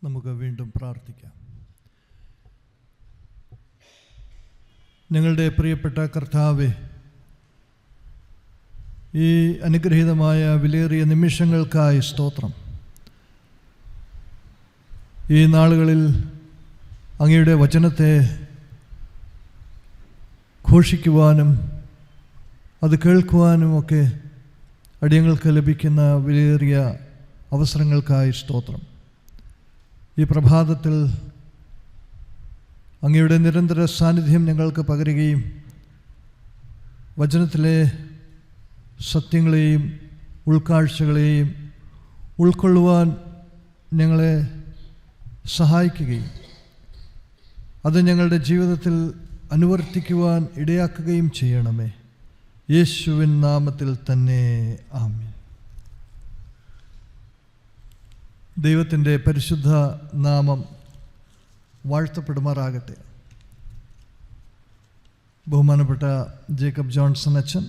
നമുക്ക് വീണ്ടും പ്രാർത്ഥിക്കാം. ഞങ്ങളുടെ പ്രിയപ്പെട്ട കർത്താവേ, ഈ അനുഗ്രഹീതമായ വിലയേറിയ നിമിഷങ്ങൾക്കായി സ്തോത്രം. ഈ നാളുകളിൽ അങ്ങയുടെ വചനത്തെ ഘോഷിക്കുവാനും അത് കേൾക്കുവാനുമൊക്കെ അടിയങ്ങൾക്ക് ലഭിക്കുന്ന വിലയേറിയ അവസരങ്ങൾക്കായി സ്തോത്രം. ഈ പ്രഭാതത്തിൽ അങ്ങയുടെ നിരന്തര സാന്നിധ്യം ഞങ്ങൾക്ക് പകരുകയും വചനത്തിലെ സത്യങ്ങളെയും ഉൾക്കാഴ്ചകളെയും ഉൾക്കൊള്ളുവാൻ ഞങ്ങളെ സഹായിക്കുകയും അത് ഞങ്ങളുടെ ജീവിതത്തിൽ അനുവർത്തിക്കുവാൻ ഇടയാക്കുകയും ചെയ്യണമേ. യേശുവിൻ നാമത്തിൽ തന്നെ ആമേൻ. ദൈവത്തിൻ്റെ പരിശുദ്ധ നാമം വാഴ്ത്തപ്പെടുമാറാകട്ടെ. ബഹുമാനപ്പെട്ട ജേക്കബ് ജോൺസൺ അച്ഛൻ,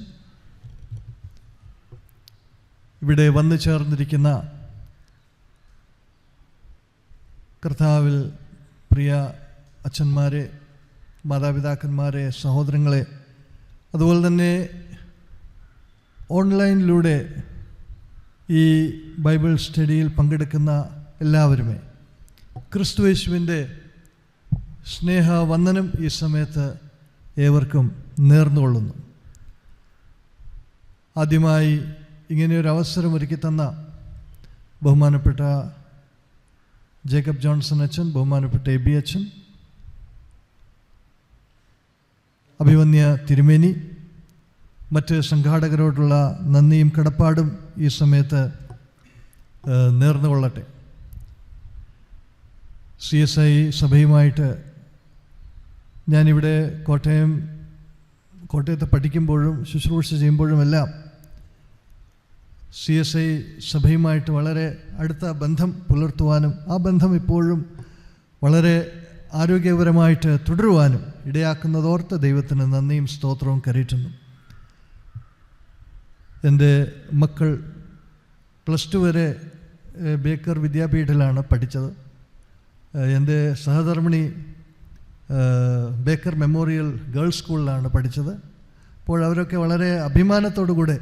ഇവിടെ വന്നു ചേർന്നിരിക്കുന്ന കർത്താവിൽ പ്രിയ അച്ഛന്മാരെ, മാതാപിതാക്കന്മാരെ, സഹോദരങ്ങളെ, അതുപോലെ തന്നെ ഓൺലൈനിലൂടെ ഈ ബൈബിൾ സ്റ്റഡിയിൽ പങ്കെടുക്കുന്ന എല്ലാവരുമേ, ക്രിസ്തുയേശുവിൻ്റെ സ്നേഹവന്ദനം ഈ സമയത്ത് ഏവർക്കും നേർന്നുകൊള്ളുന്നു. ആദ്യമായി ഇങ്ങനെയൊരു അവസരം ഒരുക്കി തന്ന ബഹുമാനപ്പെട്ട ജേക്കബ് ജോൺസൺ അച്ഛൻ, ബഹുമാനപ്പെട്ട എബി അച്ഛൻ, അഭിമന്യ തിരുമേനി, മറ്റ് സംഘാടകരോടുള്ള നന്ദിയും കടപ്പാടും ഈ സമയത്ത് നേർന്നുകൊള്ളട്ടെ. CSI സഭയുമായിട്ട് ഞാനിവിടെ കോട്ടയത്ത് പഠിക്കുമ്പോഴും ശുശ്രൂഷ ചെയ്യുമ്പോഴുമെല്ലാം CSI സഭയുമായിട്ട് വളരെ അടുത്ത ബന്ധം പുലർത്തുവാനും ആ ബന്ധം ഇപ്പോഴും വളരെ ആരോഗ്യപരമായിട്ട് തുടരുവാനും ഇടയാക്കുന്നതോർത്ത് ദൈവത്തിന് നന്ദിയും സ്തോത്രവും കരയറ്റുന്നു. എൻ്റെ മക്കൾ +2 വരെ ബേക്കർ വിദ്യാപീഠത്തിലാണ് പഠിച്ചത്. എൻ്റെ സഹധർമ്മിണി ബേക്കർ മെമ്മോറിയൽ ഗേൾസ് സ്കൂളിലാണ് പഠിച്ചത്. അപ്പോൾ അവരൊക്കെ വളരെ അഭിമാനത്തോടുകൂടെ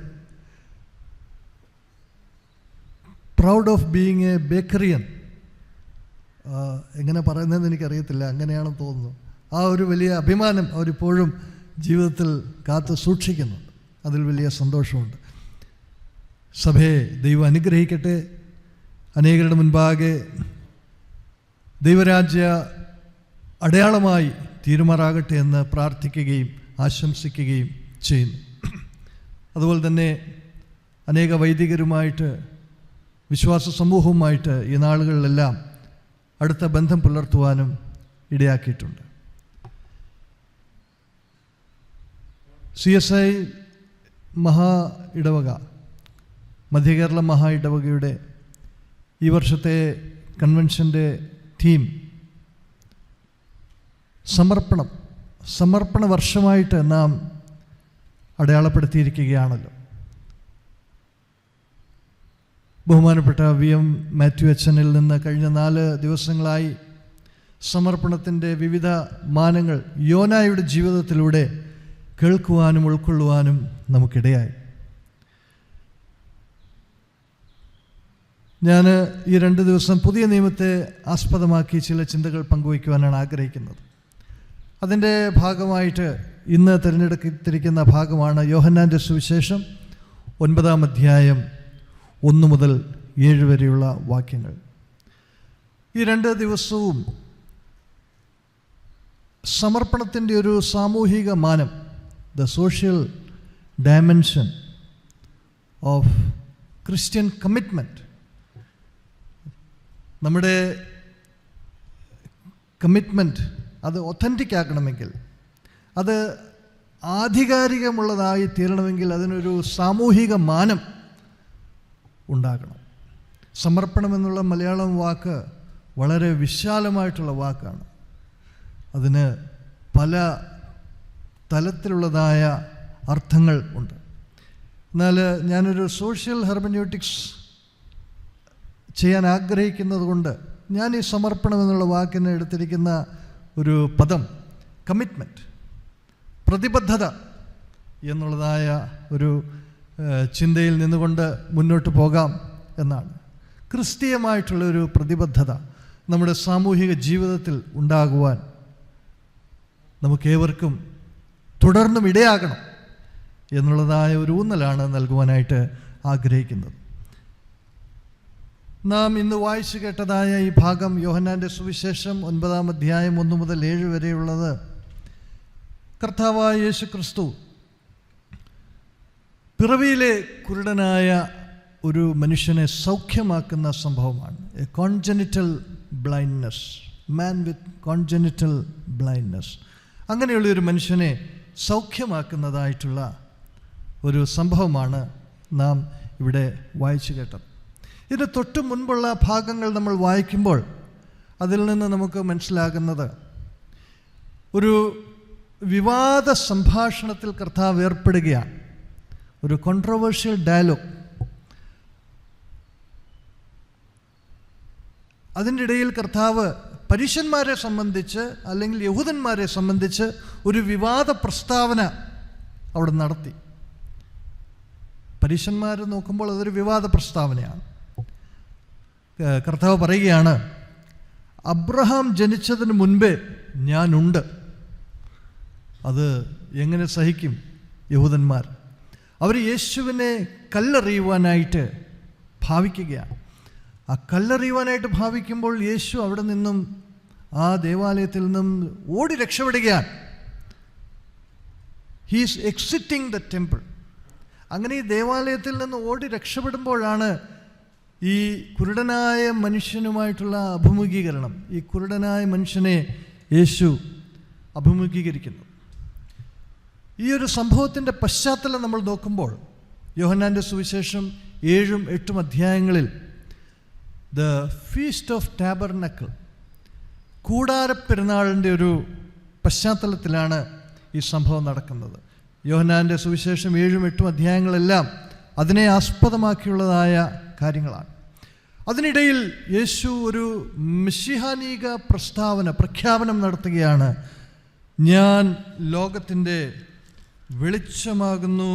പ്രൗഡ് ഓഫ് ബീയിങ് എ ബേക്കറിയൻ, എങ്ങനെ പറയുന്നതെന്ന് എനിക്കറിയത്തില്ല, അങ്ങനെയാണെന്ന് തോന്നുന്നു. ആ ഒരു വലിയ അഭിമാനം അവരിപ്പോഴും ജീവിതത്തിൽ കാത്തു സൂക്ഷിക്കുന്നുണ്ട്. അതിൽ വലിയ സന്തോഷമുണ്ട്. സഭയെ ദൈവം അനുഗ്രഹിക്കട്ടെ. അനേകരുടെ മുൻപാകെ ദൈവരാജ്യ അടയാളമായി തീരുമാറാകട്ടെ എന്ന് പ്രാർത്ഥിക്കുകയും ആശംസിക്കുകയും ചെയ്യുന്നു. അതുപോലെ തന്നെ അനേക വൈദികരുമായിട്ട്, വിശ്വാസ സമൂഹവുമായിട്ട് ഈ നാളുകളിലെല്ലാം അടുത്ത ബന്ധം പുലർത്തുവാനും ഇടയാക്കിയിട്ടുണ്ട്. CSI മഹാ ഇടവക, മധ്യകേരള മഹാ ഇടവകയുടെ ഈ വർഷത്തെ കൺവെൻഷൻ്റെ തീം സമർപ്പണ വർഷമായിട്ട് നാം അടയാളപ്പെടുത്തിയിരിക്കുകയാണല്ലോ. ബഹുമാനപ്പെട്ട VM മാത്യു അച്ഛനിൽ നിന്ന് കഴിഞ്ഞ 4 ദിവസങ്ങളായി സമർപ്പണത്തിൻ്റെ വിവിധ മാനങ്ങൾ യോനായുടെ ജീവിതത്തിലൂടെ കേൾക്കുവാനും ഉൾക്കൊള്ളുവാനും നമുക്കിടയായി. ഞാൻ ഈ 2 ദിവസം പുതിയ നിയമത്തെ ആസ്പദമാക്കി ചില ചിന്തകൾ പങ്കുവയ്ക്കുവാനാണ് ആഗ്രഹിക്കുന്നത്. അതിൻ്റെ ഭാഗമായിട്ട് ഇന്ന് തിരഞ്ഞെടുത്തിരിക്കുന്ന ഭാഗമാണ് യോഹന്നാൻ്റെ സുവിശേഷം 9-ാം അധ്യായം 1 മുതൽ 7 വരെയുള്ള വാക്യങ്ങൾ. ഈ 2 ദിവസവും സമർപ്പണത്തിൻ്റെ ഒരു സാമൂഹിക മാനം, the social dimension of Christian commitment, നമ്മുടെ കമ്മിറ്റ്മെൻറ്റ് അത് ഒത്തൻറ്റിക് ആക്കണമെങ്കിൽ, അത് ആധികാരികമുള്ളതായി തീരണമെങ്കിൽ അതിനൊരു സാമൂഹിക മാനം ഉണ്ടാകണം. സമർപ്പണം എന്നുള്ള മലയാളം വാക്ക് വളരെ വിശാലമായിട്ടുള്ള വാക്കാണ്. അതിന് പല തലത്തിലുള്ളതായ അർത്ഥങ്ങൾ ഉണ്ട്. എന്നാൽ ഞാനൊരു സോഷ്യൽ ഹെർമന്യൂട്ടിക്സ് ചെയ്യാൻ ആഗ്രഹിക്കുന്നത് കൊണ്ട് ഞാൻ ഈ സമർപ്പണം എന്നുള്ള വാക്കിന് എടുത്തിരിക്കുന്ന ഒരു പദം കമ്മിറ്റ്മെൻറ്റ്, പ്രതിബദ്ധത എന്നുള്ളതായ ഒരു ചിന്തയിൽ നിന്നുകൊണ്ട് മുന്നോട്ട് പോകാം എന്നാണ്. ക്രിസ്തീയമായിട്ടുള്ളൊരു പ്രതിബദ്ധത നമ്മുടെ സാമൂഹിക ജീവിതത്തിൽ ഉണ്ടാകുവാൻ നമുക്കേവർക്കും തുടർന്നും ഇടയാകണം എന്നുള്ളതായ ഒരു ഊന്നലാണ് നൽകുവാനായിട്ട് ആഗ്രഹിക്കുന്നത്. നാം ഇന്ന് വായിച്ചു കേട്ടതായ ഈ ഭാഗം യോഹന്നാൻ്റെ സുവിശേഷം 9-ാം അധ്യായം 1 മുതൽ 7 വരെയുള്ളത് കർത്താവായ യേശു ക്രിസ്തു പിറവിയിലെ കുരുടനായ ഒരു മനുഷ്യനെ സൗഖ്യമാക്കുന്ന സംഭവമാണ്. A congenital blindness, man with congenital blindness. അങ്ങനെയുള്ളൊരു മനുഷ്യനെ സൗഖ്യമാക്കുന്നതായിട്ടുള്ള ഒരു സംഭവമാണ് നാം ഇവിടെ വായിച്ചു കേട്ടത്. ഇതിന് തൊട്ട് മുൻപുള്ള ഭാഗങ്ങൾ നമ്മൾ വായിക്കുമ്പോൾ അതിൽ നിന്ന് നമുക്ക് മനസ്സിലാകുന്നത് ഒരു വിവാദ സംഭാഷണത്തിൽ കർത്താവ് ഏർപ്പെടുകയാണ്. ഒരു കോൺട്രവേഴ്ഷ്യൽ ഡയലോഗ്. അതിൻ്റെ ഇടയിൽ കർത്താവ് പരീശന്മാരെ സംബന്ധിച്ച് അല്ലെങ്കിൽ യഹൂദന്മാരെ സംബന്ധിച്ച് ഒരു വിവാദ പ്രസ്താവന അവിടെ നടത്തി. പരീശന്മാർ നോക്കുമ്പോൾ അതൊരു വിവാദ പ്രസ്താവനയാണ്. കർത്താവ് പറയുകയാണ്, അബ്രഹാം ജനിച്ചതിന് മുൻപേ ഞാനുണ്ട്. അത് എങ്ങനെ സഹിക്കും യഹൂദന്മാർ? അവർ യേശുവിനെ കല്ലെറിയുവാനായിട്ട് ഭാവിക്കുകയാണ്. ആ കല്ലെറിയുവാനായിട്ട് ഭാവിക്കുമ്പോൾ യേശു അവിടെ നിന്നും ആ ദേവാലയത്തിൽ നിന്നും ഓടി രക്ഷപ്പെടുകയാണ്. He's exiting the temple. അങ്ങനെ ഈ ദേവാലയത്തിൽ നിന്ന് ഓടി രക്ഷപ്പെടുമ്പോഴാണ് ഈ കുരുടനായ മനുഷ്യനുമായിട്ടുള്ള അഭിമുഖീകരണം. ഈ കുരുടനായ മനുഷ്യനെ യേശു അഭിമുഖീകരിക്കുന്നു. ഈ ഒരു സംഭവത്തിൻ്റെ പശ്ചാത്തലം നമ്മൾ നോക്കുമ്പോൾ യോഹന്നാൻ്റെ സുവിശേഷം 7-8 അധ്യായങ്ങളിൽ ദ ഫീസ്റ്റ് ഓഫ് ടാബർനക്കിൾ, കൂടാരപ്പെരുന്നാളിൻ്റെ ഒരു പശ്ചാത്തലത്തിലാണ് ഈ സംഭവം നടക്കുന്നത്. യോഹന്നാൻ്റെ സുവിശേഷം 7-8 അധ്യായങ്ങളെല്ലാം അതിനെ ആസ്പദമാക്കിയുള്ളതായ കാര്യങ്ങളാണ്. അതിനിടയിൽ യേശു ഒരു മിശിഹാനീക പ്രഖ്യാപനം നടത്തുകയാണ്. ഞാൻ ലോകത്തിൻ്റെ വെളിച്ചമാകുന്നു,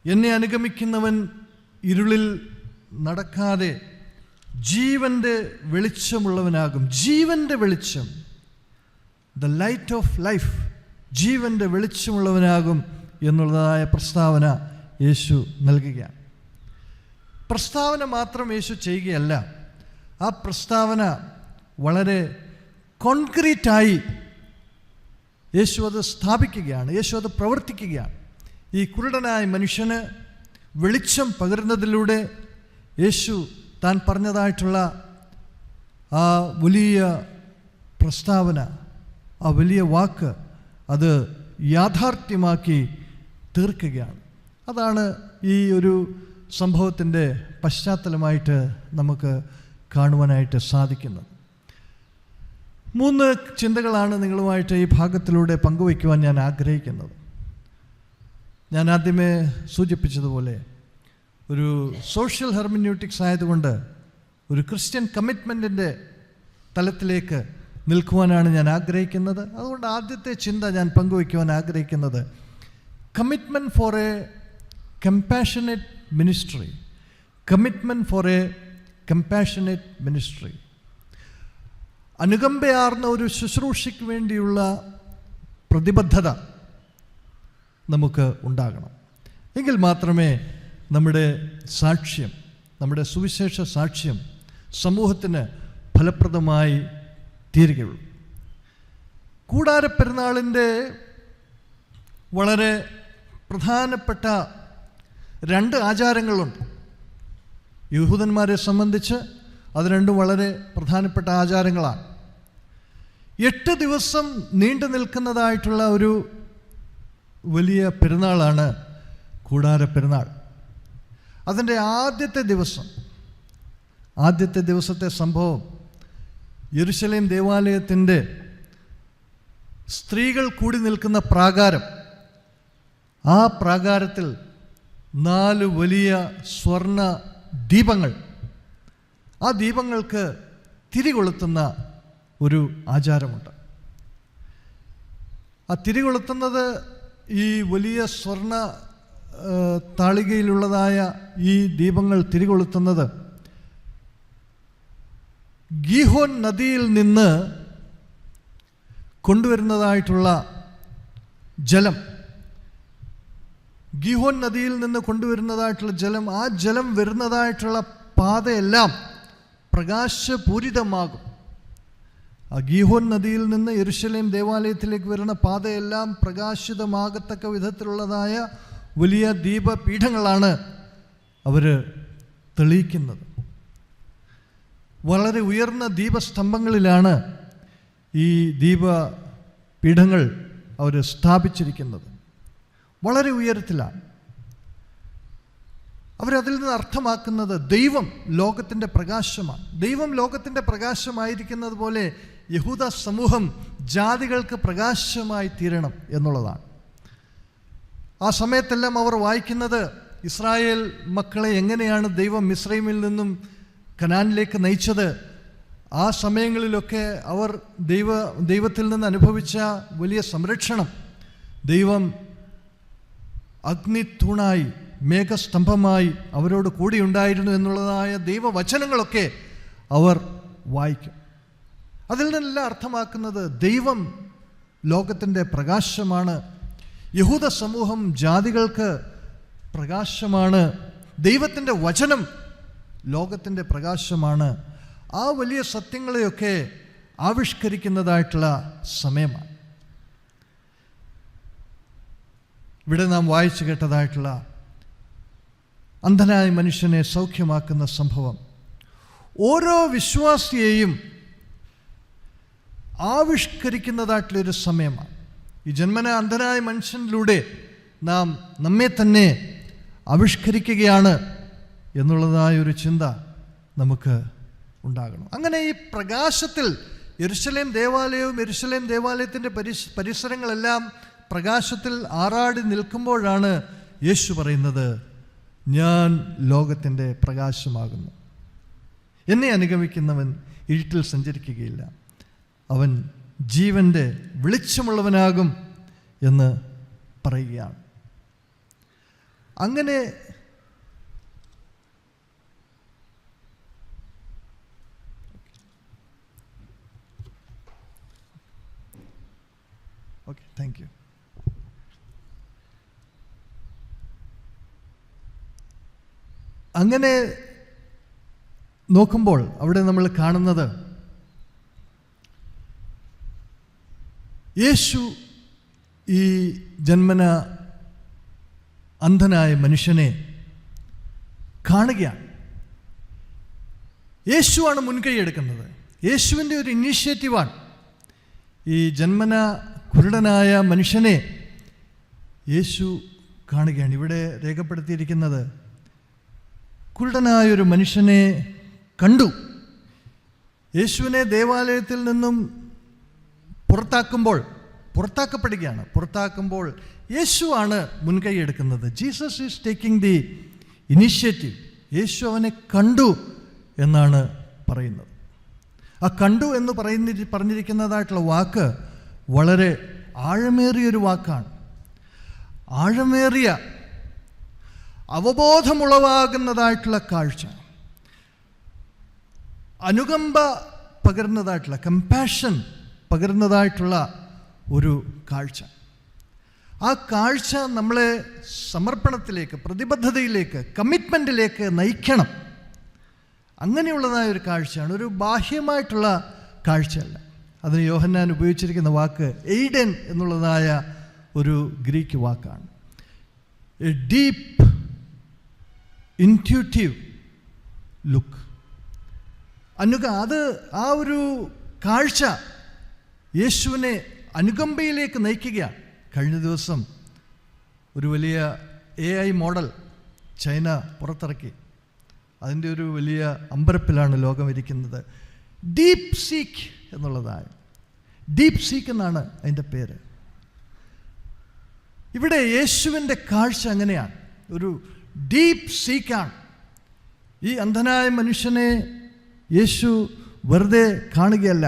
എന്നെ അനുഗമിക്കുന്നവൻ ഇരുളിൽ നടക്കാതെ ജീവൻ്റെ വെളിച്ചമുള്ളവനാകും. ജീവൻ്റെ വെളിച്ചം, ദ ലൈറ്റ് ഓഫ് ലൈഫ്, ജീവൻ്റെ വെളിച്ചമുള്ളവനാകും എന്നുള്ളതായ പ്രസ്താവന യേശു നൽകുകയാണ്. പ്രസ്താവന മാത്രം യേശു ചെയ്യുകയല്ല, ആ പ്രസ്താവന വളരെ കോൺക്രീറ്റായി യേശു അത് സ്ഥാപിക്കുകയാണ്, യേശു അത് പ്രവർത്തിക്കുകയാണ്. ഈ കുരുടനായ മനുഷ്യന് വെളിച്ചം പകരുന്നതിലൂടെ യേശു താൻ പറഞ്ഞതായിട്ടുള്ള ആ വലിയ പ്രസ്താവന, ആ വലിയ വാക്ക്, അത് യാഥാർത്ഥ്യമാക്കി തീർക്കുകയാണ്. അതാണ് ഈ ഒരു സംഭവത്തിൻ്റെ പശ്ചാത്തലമായിട്ട് നമുക്ക് കാണുവാനായിട്ട് സാധിക്കുന്നത്. 3 ചിന്തകളാണ് നിങ്ങളുമായിട്ട് ഈ ഭാഗത്തിലൂടെ പങ്കുവയ്ക്കുവാൻ ഞാൻ ആഗ്രഹിക്കുന്നത്. ഞാൻ ആദ്യമേ സൂചിപ്പിച്ചതുപോലെ ഒരു സോഷ്യൽ ഹെർമന്യൂട്ടിക്സ് ആയതുകൊണ്ട് ഒരു ക്രിസ്ത്യൻ കമ്മിറ്റ്മെൻറ്റിൻ്റെ തലത്തിലേക്ക് നിൽക്കുവാനാണ് ഞാൻ ആഗ്രഹിക്കുന്നത്. അതുകൊണ്ട് ആദ്യത്തെ ചിന്ത ഞാൻ പങ്കുവയ്ക്കുവാൻ ആഗ്രഹിക്കുന്നത് commitment for a compassionate ministry. Commitment for a compassionate ministry. അനുകമ്പയാർന്ന ഒരു ശുശ്രൂഷയ്ക്ക് വേണ്ടിയുള്ള പ്രതിബദ്ധത നമുക്ക് ഉണ്ടാകണം. എങ്കിൽ മാത്രമേ നമ്മുടെ സാക്ഷ്യം, നമ്മുടെ സുവിശേഷ സാക്ഷ്യം സമൂഹത്തിന് ഫലപ്രദമായി തീരുകയുള്ളൂ. കൂടാരപ്പെരുന്നാളിൻ്റെ വളരെ പ്രധാനപ്പെട്ട 2 ആചാരങ്ങളുണ്ട്. യഹൂദന്മാരെ സംബന്ധിച്ച് അത് രണ്ടും വളരെ പ്രധാനപ്പെട്ട ആചാരങ്ങളാണ്. 8 ദിവസം നീണ്ടു നിൽക്കുന്നതായിട്ടുള്ള ഒരു വലിയ പെരുന്നാളാണ് കൂടാരപ്പെരുന്നാൾ. അതിൻ്റെ ആദ്യത്തെ ദിവസത്തെ സംഭവം യെരുശലേം ദേവാലയത്തിൻ്റെ സ്ത്രീകൾ കൂടി നിൽക്കുന്ന പ്രാകാരം, ആ പ്രാകാരത്തിൽ 4 വലിയ സ്വർണ്ണ ദീപങ്ങൾ ആ ദീപങ്ങൾക്ക് തിരികൊളുത്തുന്ന ഒരു ആചാരമുണ്ട്. ആ തിരികൊളുത്തുന്നത് ഈ വലിയ സ്വർണ്ണ താളികയിലുള്ളതായ ഈ ദീപങ്ങൾ തിരികൊളുത്തുന്നത് ഗീഹോൻ നദിയിൽ നിന്ന് കൊണ്ടുവരുന്നതായിട്ടുള്ള ജലം, ഗീഹോൻ നദിയിൽ നിന്ന് കൊണ്ടുവരുന്നതായിട്ടുള്ള ജലം, ആ ജലം വരുന്നതായിട്ടുള്ള പാതയെല്ലാം പ്രകാശപൂരിതമാകും. ആ ഗീഹോൻ നദിയിൽ നിന്ന് യെരുശലേം ദേവാലയത്തിലേക്ക് വരുന്ന പാതയെല്ലാം പ്രകാശിതമാകത്തക്ക വിധത്തിലുള്ളതായ വലിയ ദീപപീഠങ്ങളാണ് അവർ തെളിയിക്കുന്നത്. വളരെ ഉയർന്ന ദീപസ്തംഭങ്ങളിലാണ് ഈ ദീപപീഠങ്ങൾ അവർ സ്ഥാപിച്ചിരിക്കുന്നത്. വളരെ ഉയരത്തിലാണ്. അവരതിൽ നിന്ന് അർത്ഥമാക്കുന്നത് ദൈവം ലോകത്തിൻ്റെ പ്രകാശമാണ്. ദൈവം ലോകത്തിൻ്റെ പ്രകാശമായിരിക്കുന്നത് പോലെ യഹൂദ സമൂഹം ജാതികൾക്ക് പ്രകാശമായി തീരണം എന്നുള്ളതാണ്. ആ സമയത്തെല്ലാം അവർ വായിക്കുന്നത് ഇസ്രായേൽ മക്കളെ എങ്ങനെയാണ് ദൈവം മിസ്രൈമിൽ നിന്നും കനാനിലേക്ക് നയിച്ചത്. ആ സമയങ്ങളിലൊക്കെ അവർ ദൈവത്തിൽ നിന്ന് അനുഭവിച്ച വലിയ സംരക്ഷണം, ദൈവം അഗ്നിത്തൂണായി മേഘസ്തംഭമായി അവരോട് കൂടിയുണ്ടായിരുന്നു എന്നുള്ളതായ ദൈവവചനങ്ങളൊക്കെ അവർ വായിക്കും. അതിൽ നിന്നെല്ലാം അർത്ഥമാക്കുന്നത് ദൈവം ലോകത്തിൻ്റെ പ്രകാശമാണ്, യഹൂദ സമൂഹം ജാതികൾക്ക് പ്രകാശമാണ്, ദൈവത്തിൻ്റെ വചനം ലോകത്തിൻ്റെ പ്രകാശമാണ്. ആ വലിയ സത്യങ്ങളെയൊക്കെ ആവിഷ്കരിക്കുന്നതായിട്ടുള്ള സമയമാണ്. ഇവിടെ നാം വായിച്ചു കേട്ടതായിട്ടുള്ള അന്ധനായ മനുഷ്യനെ സൗഖ്യമാക്കുന്ന സംഭവം ഓരോ വിശ്വാസിയെയും ആവിഷ്കരിക്കുന്നതായിട്ടുള്ളൊരു സമയമാണ്. ഈ ജന്മന അന്ധനായ മനുഷ്യനിലൂടെ നാം നമ്മെ തന്നെ ആവിഷ്കരിക്കുകയാണ് എന്നുള്ളതായൊരു ചിന്ത നമുക്ക് ഉണ്ടാകണം. അങ്ങനെ ഈ പ്രകാശത്തിൽ യെരുശലേം ദേവാലയവും യെരുശലേം ദേവാലയത്തിൻ്റെ പരിസരങ്ങളെല്ലാം പ്രകാശത്തിൽ ആറാടി നിൽക്കുമ്പോഴാണ് യേശു പറയുന്നത്, ഞാൻ ലോകത്തിൻ്റെ പ്രകാശമാകുന്നു. എന്നെ അനുഗമിക്കുന്നവൻ ഇരുട്ടിൽ സഞ്ചരിക്കുകയില്ല, അവൻ ജീവൻ്റെ വെളിച്ചമുള്ളവനാകും എന്ന് പറയുകയാണ്. അങ്ങനെ ഓക്കെ, താങ്ക് യു. അങ്ങനെ നോക്കുമ്പോൾ അവിടെ നമ്മൾ കാണുന്നത് യേശു ഈ ജന്മന അന്ധനായ മനുഷ്യനെ കാണുകയാണ്. യേശുവാണ് മുൻകൈ എടുക്കുന്നത്. യേശുവിൻ്റെ ഒരു ഇനീഷ്യേറ്റീവാണ്. ഈ ജന്മന കുരുടനായ മനുഷ്യനെ യേശു കാണുകയാണ്. ഇവിടെ രേഖപ്പെടുത്തിയിരിക്കുന്നത് കുരുടനായൊരു മനുഷ്യനെ കണ്ടു. യേശുവിനെ ദേവാലയത്തിൽ നിന്നും പുറത്താക്കപ്പെടുമ്പോൾ യേശുവാണ് മുൻകൈ എടുക്കുന്നത്. Jesus is taking the initiative. യേശു അവനെ കണ്ടു എന്നാണ് പറയുന്നത്. ആ കണ്ടു എന്ന് പറഞ്ഞിരിക്കുന്നതായിട്ടുള്ള വാക്ക് വളരെ ആഴമേറിയൊരു വാക്കാണ്. ആഴമേറിയ അവബോധമുളവാകുന്നതായിട്ടുള്ള കാഴ്ച, അനുകമ്പ പകരുന്നതായിട്ടുള്ള, കമ്പാഷൻ പകരുന്നതായിട്ടുള്ള ഒരു കാഴ്ച. ആ കാഴ്ച നമ്മളെ സമർപ്പണത്തിലേക്ക്, പ്രതിബദ്ധതയിലേക്ക്, കമ്മിറ്റ്മെൻറ്റിലേക്ക് നയിക്കണം. അങ്ങനെയുള്ളതായൊരു കാഴ്ചയാണ്, ഒരു ബാഹ്യമായിട്ടുള്ള കാഴ്ചയല്ല. അതിന് യോഹന്നാൻ ഉപയോഗിച്ചിരിക്കുന്ന വാക്ക് എയ്ഡൻ എന്നുള്ളതായ ഒരു ഗ്രീക്ക് വാക്കാണ്. A deep intuitive look. അത് ആ ഒരു കാഴ്ച യേശുവിനെ അനുകമ്പയിലേക്ക് നയിക്കുകയാണ്. കഴിഞ്ഞ ദിവസം ഒരു വലിയ AI മോഡൽ ചൈന പുറത്തിറക്കി. അതിൻ്റെ ഒരു വലിയ അമ്പരപ്പിലാണ് ലോകം ഇരിക്കുന്നത്. ഡീപ് സീക്ക് എന്നുള്ളതായ, ഡീപ് സീക്ക് എന്നാണ് അതിൻ്റെ പേര്. ഇവിടെ യേശുവിൻ്റെ കാഴ്ച അങ്ങനെയാണ്, ഒരു ഡീപ്പ് സീക്കാണ്. ഈ അന്ധനായ മനുഷ്യനെ യേശു വെറുതെ കാണുകയല്ല.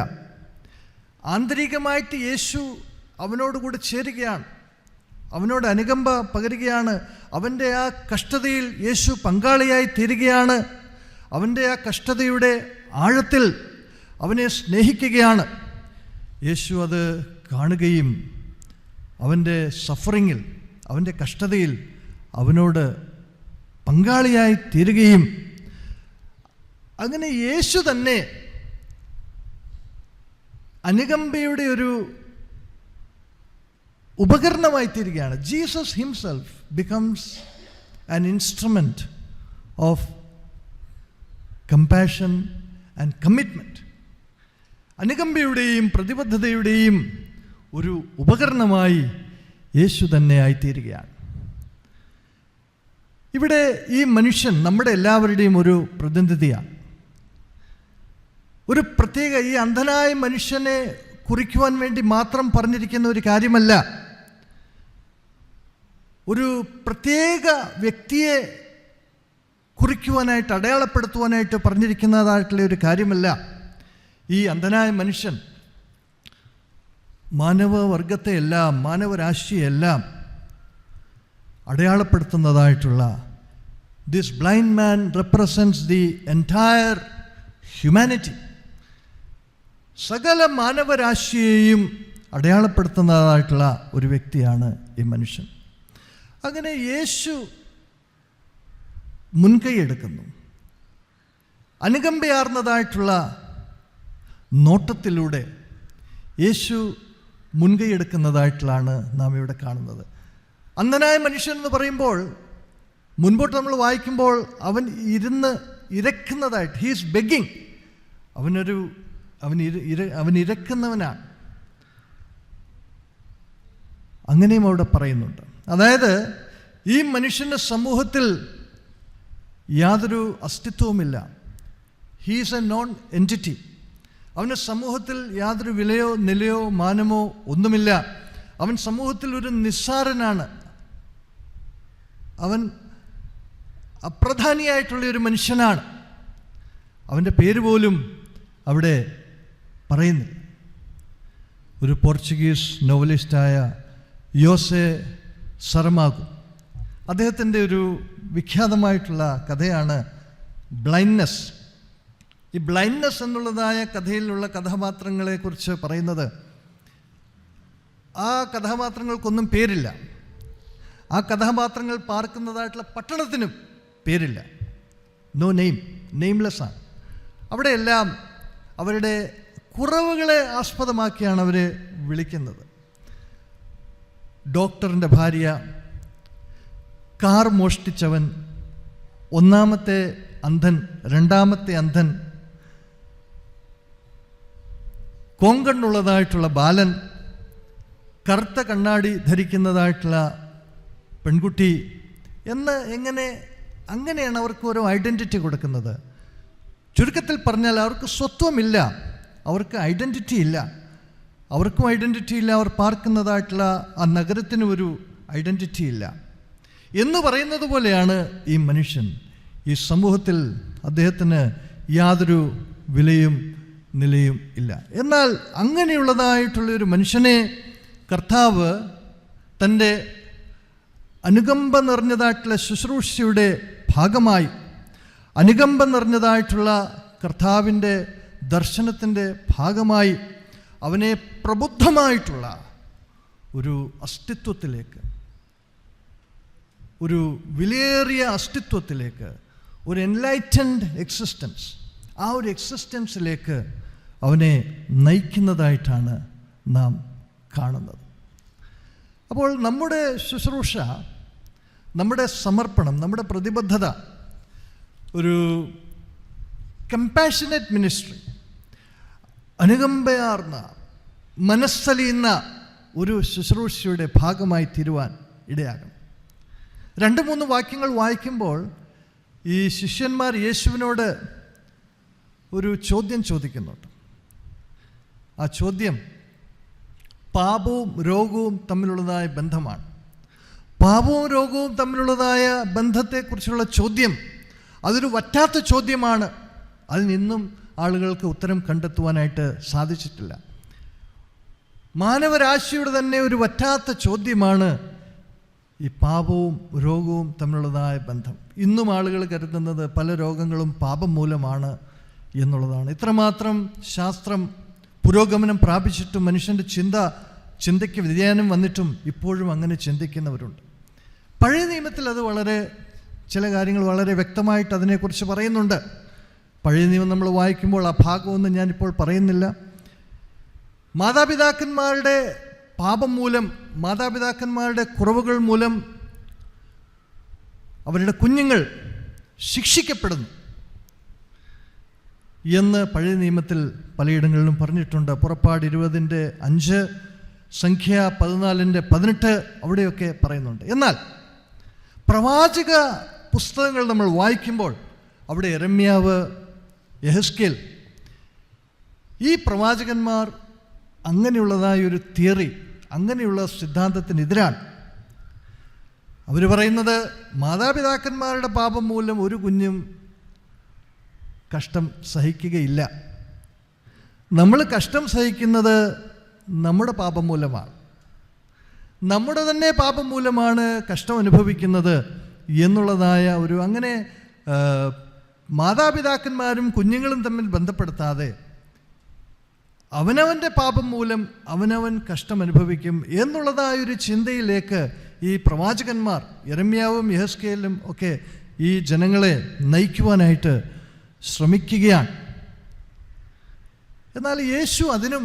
ആന്തരികമായിട്ട് യേശു അവനോടുകൂടി ചേരുകയാണ്, അവനോട് അനുകമ്പ പകരുകയാണ്. അവൻ്റെ ആ കഷ്ടതയിൽ യേശു പങ്കാളിയായി തീരുകയാണ്. അവൻ്റെ ആ കഷ്ടതയുടെ ആഴത്തിൽ അവനെ സ്നേഹിക്കുകയാണ്. യേശു അത് കാണുകയും അവൻ്റെ സഫറിങ്ങിൽ, അവൻ്റെ കഷ്ടതയിൽ അവനോട് പങ്കാളിയായി തീരുകയും, അങ്ങനെ യേശു തന്നെ അനുകമ്പയുടെ ഒരു ഉപകരണമായി തീരുകയാണ്. Jesus himself becomes an instrument of compassion and commitment. അനുകമ്പയുടെയും പ്രതിബദ്ധതയുടെയും ഒരു ഉപകരണമായി യേശു തന്നെ ആയിത്തീരുകയാണ്. ഇവിടെ ഈ മനുഷ്യൻ നമ്മുടെ എല്ലാവരുടെയും ഒരു പ്രതിനിധിയാണ്. ഒരു പ്രത്യേക ഈ അന്ധനായ മനുഷ്യനെ കുറിക്കുവാൻ വേണ്ടി മാത്രം പറഞ്ഞിരിക്കുന്ന ഒരു കാര്യമല്ല, ഒരു പ്രത്യേക വ്യക്തിയെ കുറിക്കുവാനായിട്ട്, അടയാളപ്പെടുത്തുവാനായിട്ട് പറഞ്ഞിരിക്കുന്നതായിട്ടുള്ള ഒരു കാര്യമല്ല. ഈ അന്ധനായ മനുഷ്യൻ മാനവവർഗത്തെയെല്ലാം, മാനവരാശിയെല്ലാം അടയാളപ്പെടുത്തുന്നതായിട്ടുള്ള, this blind man represents the entire humanity. സകല മാനവരാശിയെയും അടയാളപ്പെടുത്തുന്നതായിട്ടുള്ള ഒരു വ്യക്തിയാണ് ഈ മനുഷ്യൻ. അങ്ങനെ യേശു മുൻകൈയെടുക്കുന്നു. അനുകമ്പയാർന്നതായിട്ടുള്ള നോട്ടത്തിലൂടെ യേശു മുൻകൈയെടുക്കുന്നതായിട്ടാണ് നാം ഇവിടെ കാണുന്നത്. അന്ധനായ മനുഷ്യൻ എന്ന് പറയുമ്പോൾ, മുൻപോട്ട് നമ്മൾ വായിക്കുമ്പോൾ അവൻ ഇരുന്ന് ഇരക്കുന്നതായിട്ട്, ഹീസ് ബെഗിങ്, അവൻ ഇരക്കുന്നവനാണ്. അങ്ങനെയും അവിടെ പറയുന്നുണ്ട്. അതായത് ഈ മനുഷ്യൻ്റെ സമൂഹത്തിൽ യാതൊരു അസ്തിത്വവുമില്ല. He's a non entity. അവന് സമൂഹത്തിൽ യാതൊരു വിലയോ നിലയോ മാനമോ ഒന്നുമില്ല. അവൻ സമൂഹത്തിൽ ഒരു നിസ്സാരനാണ്. അവൻ അപ്രധാനിയായിട്ടുള്ള ഒരു മനുഷ്യനാണ്. അവൻ്റെ പേര് പോലും അവിടെ പറയുന്നില്ല. ഒരു പോർച്ചുഗീസ് നോവലിസ്റ്റായ യോസെ സറമാഗു, അദ്ദേഹത്തിൻ്റെ ഒരു വിഖ്യാതമായിട്ടുള്ള കഥയാണ് ബ്ലൈൻഡ്നെസ്. ഈ ബ്ലൈൻഡ്നെസ് എന്നുള്ളതായ കഥയിലുള്ള കഥാപാത്രങ്ങളെക്കുറിച്ച് പറയുന്നത്, ആ കഥാപാത്രങ്ങൾക്കൊന്നും പേരില്ല. ആ കഥാപാത്രങ്ങൾ പാർക്കുന്നതായിട്ടുള്ള പട്ടണത്തിനും പേരില്ല. നോ നെയിം, നെയിംലെസ്സാണ്. അവിടെയെല്ലാം അവരുടെ കുറവുകളെ ആസ്പദമാക്കിയാണ് അവർ വിളിക്കുന്നത്. ഡോക്ടറിൻ്റെ ഭാര്യ, കാർ മോഷ്ടിച്ചവൻ, ഒന്നാമത്തെ അന്ധൻ, രണ്ടാമത്തെ അന്ധൻ, കോങ്കണ്ണുള്ളതായിട്ടുള്ള ബാലൻ, കറുത്ത കണ്ണാടി ധരിക്കുന്നതായിട്ടുള്ള പെൺകുട്ടി എന്ന് അങ്ങനെയാണ് അവർക്ക് ഓരോ ഐഡൻറ്റിറ്റി കൊടുക്കുന്നത്. ചുരുക്കത്തിൽ പറഞ്ഞാൽ അവർക്ക് സ്വത്വമില്ല, അവർക്ക് ഐഡൻറ്റിറ്റി ഇല്ല. അവർക്കും ഐഡൻറ്റിറ്റി ഇല്ല, അവർ പാർക്കുന്നതായിട്ടുള്ള ആ നഗരത്തിനും ഒരു ഐഡൻറ്റിറ്റി ഇല്ല എന്ന് പറയുന്നത് പോലെയാണ് ഈ മനുഷ്യൻ. ഈ സമൂഹത്തിൽ അദ്ദേഹത്തിന് യാതൊരു വിലയും നിലയും ഇല്ല. എന്നാൽ അങ്ങനെയുള്ളതായിട്ടുള്ളൊരു മനുഷ്യനെ കർത്താവ് തൻ്റെ അനുകമ്പ നിറഞ്ഞതായിട്ടുള്ള ശുശ്രൂഷയുടെ ഭാഗമായി, അനുകമ്പ നിറഞ്ഞതായിട്ടുള്ള കർത്താവിൻ്റെ ദർശനത്തിൻ്റെ ഭാഗമായി അവനെ പ്രബുദ്ധമായിട്ടുള്ള ഒരു അസ്തിത്വത്തിലേക്ക്, ഒരു വിലയേറിയ അസ്തിത്വത്തിലേക്ക്, ഒരു എൻലൈറ്റൻഡ് എക്സിസ്റ്റൻസ്, ആ ഒരു എക്സിസ്റ്റൻസിലേക്ക് അവനെ നയിക്കുന്നതായിട്ടാണ് നാം കാണുന്നത്. അപ്പോൾ നമ്മുടെ ശുശ്രൂഷ, നമ്മുടെ സമർപ്പണം, നമ്മുടെ പ്രതിബദ്ധത ഒരു കമ്പാഷനേറ്റ് മിനിസ്ട്രി, അനുകമ്പയാർന്ന, മനസ്സലിയുന്ന ഒരു ശുശ്രൂഷയുടെ ഭാഗമായി തീരുവാൻ ഇടയാകണം. 2-3 വാക്യങ്ങൾ വായിക്കുമ്പോൾ ഈ ശിഷ്യന്മാർ യേശുവിനോട് ഒരു ചോദ്യം ചോദിക്കുന്നുണ്ട്. ആ ചോദ്യം പാപവും രോഗവും തമ്മിലുള്ളതായ ബന്ധമാണ്. പാപവും രോഗവും തമ്മിലുള്ളതായ ബന്ധത്തെക്കുറിച്ചുള്ള ചോദ്യം അതൊരു വറ്റാത്ത ചോദ്യമാണ്. അതിൽ നിന്നും ആളുകൾക്ക് ഉത്തരം കണ്ടെത്തുവാനായിട്ട് സാധിച്ചിട്ടില്ല. മാനവരാശിയുടെ തന്നെ ഒരു വറ്റാത്ത ചോദ്യമാണ് ഈ പാപവും രോഗവും തമ്മിലുള്ളതായ ബന്ധം. ഇന്നും ആളുകൾ കരുതുന്നത് പല രോഗങ്ങളും പാപം മൂലമാണ് എന്നുള്ളതാണ്. ഇത്രമാത്രം ശാസ്ത്രം പുരോഗമനം പ്രാപിച്ചിട്ടും മനുഷ്യൻ്റെ ചിന്തയ്ക്ക് വ്യതിയാനം വന്നിട്ടും ഇപ്പോഴും അങ്ങനെ ചിന്തിക്കുന്നവരുണ്ട്. പഴയ നിയമത്തിൽ അത് ചില കാര്യങ്ങൾ വളരെ വ്യക്തമായിട്ട് അതിനെക്കുറിച്ച് പറയുന്നുണ്ട്. പഴയ നിയമം നമ്മൾ വായിക്കുമ്പോൾ ആ ഭാഗമൊന്നും ഞാനിപ്പോൾ പറയുന്നില്ല. മാതാപിതാക്കന്മാരുടെ പാപം മൂലം, മാതാപിതാക്കന്മാരുടെ കുറവുകൾ മൂലം അവരുടെ കുഞ്ഞുങ്ങൾ ശിക്ഷിക്കപ്പെടുന്നു എന്ന് പഴയ നിയമത്തിൽ പലയിടങ്ങളിലും പറഞ്ഞിട്ടുണ്ട്. പുറപ്പാട് 20:5, സംഖ്യ 14:18 അവിടെയൊക്കെ പറയുന്നുണ്ട്. എന്നാൽ പ്രവാചക പുസ്തകങ്ങൾ നമ്മൾ വായിക്കുമ്പോൾ അവിടെ യെരമ്യാവ്, യെഹെസ്കേൽ, ഈ പ്രവാചകന്മാർ അങ്ങനെയുള്ളതായൊരു തിയറി, അങ്ങനെയുള്ള സിദ്ധാന്തത്തിനെതിരാണ്. അവർ പറയുന്നത് മാതാപിതാക്കന്മാരുടെ പാപം മൂലം ഒരു കുഞ്ഞും കഷ്ടം സഹിക്കുകയില്ല. നമ്മൾ കഷ്ടം സഹിക്കുന്നത് നമ്മുടെ പാപം മൂലമാണ്, നമ്മുടെ തന്നെ പാപം മൂലമാണ് കഷ്ടം അനുഭവിക്കുന്നത് എന്നുള്ളതായ ഒരു, അങ്ങനെ മാതാപിതാക്കന്മാരും കുഞ്ഞുങ്ങളും തമ്മിൽ ബന്ധപ്പെടുത്താതെ അവനവൻ്റെ പാപം മൂലം അവനവൻ കഷ്ടം അനുഭവിക്കും എന്നുള്ളതായൊരു ചിന്തയിലേക്ക് ഈ പ്രവാചകന്മാർ യെരമ്യാവും യെഹെസ്കേലും ഒക്കെ ഈ ജനങ്ങളെ നയിക്കുവാനായിട്ട് ശ്രമിക്കുകയാണ്. എന്നാൽ യേശു അതിനും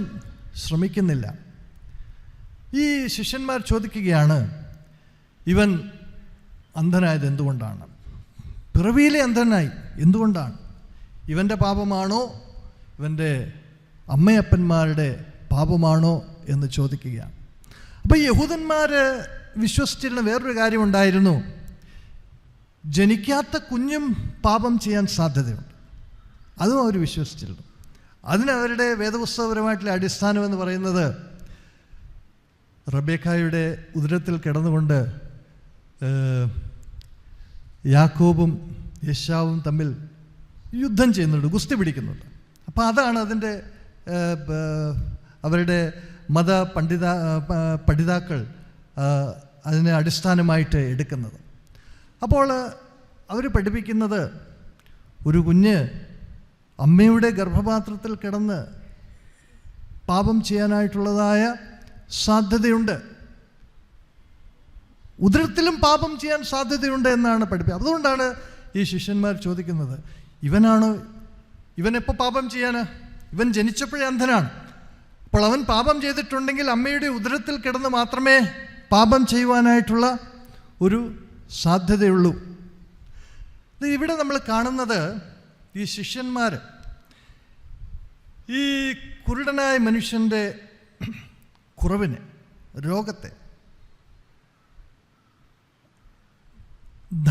ശ്രമിക്കുന്നില്ല. ഈ ശിഷ്യന്മാർ ചോദിക്കുകയാണ്, ഇവൻ അന്ധനായത് എന്തുകൊണ്ടാണ്? പിറവിയിലെ അന്ധനായി എന്തുകൊണ്ടാണ്? ഇവൻ്റെ പാപമാണോ ഇവൻ്റെ അമ്മയപ്പന്മാരുടെ പാപമാണോ എന്ന് ചോദിക്കുകയാണ്. അപ്പോൾ യഹൂദന്മാർ വിശ്വസിച്ചിരുന്ന വേറൊരു കാര്യമുണ്ടായിരുന്നു, ജനിക്കാത്ത കുഞ്ഞും പാപം ചെയ്യാൻ സാധ്യതയുണ്ട്. അതും അവർ വിശ്വസിച്ചിരുന്നു. അതിനവരുടെ വേദപുസ്തകപരമായിട്ടുള്ള അടിസ്ഥാനം എന്ന് പറയുന്നത് റബേക്കായുടെ ഉദരത്തിൽ കിടന്നുകൊണ്ട് യാക്കോബും യേശാവും തമ്മിൽ യുദ്ധം ചെയ്യുന്നുണ്ട്, ഗുസ്തി പിടിക്കുന്നുണ്ട്. അപ്പോൾ അതാണ് അതിൻ്റെ അവരുടെ പഠിതാക്കൾ അതിനെ അടിസ്ഥാനമായിട്ട് എടുക്കുന്നത്. അപ്പോൾ അവർ പഠിപ്പിക്കുന്നത് ഒരു കുഞ്ഞ് അമ്മയുടെ ഗർഭപാത്രത്തിൽ കിടന്ന് പാപം ചെയ്യാനായിട്ടുള്ളതായ സാധ്യതയുണ്ട്, ഉദരത്തിലും പാപം ചെയ്യാൻ സാധ്യതയുണ്ട് എന്നാണ് പഠിപ്പിക്കുക. അതുകൊണ്ടാണ് ഈ ശിഷ്യന്മാർ ചോദിക്കുന്നത്, ഇവനെപ്പോൾ പാപം ചെയ്യാന്? ഇവൻ ജനിച്ചപ്പോഴേ അന്ധനാണ്. അപ്പോൾ അവൻ പാപം ചെയ്തിട്ടുണ്ടെങ്കിൽ അമ്മയുടെ ഉദരത്തിൽ കിടന്ന് മാത്രമേ പാപം ചെയ്യുവാനായിട്ടുള്ള ഒരു സാധ്യതയുള്ളൂ. ഇവിടെ നമ്മൾ കാണുന്നത് ഈ ശിഷ്യന്മാർ ഈ കുരുടനായ മനുഷ്യൻ്റെ കുറവിനെ, രോഗത്തെ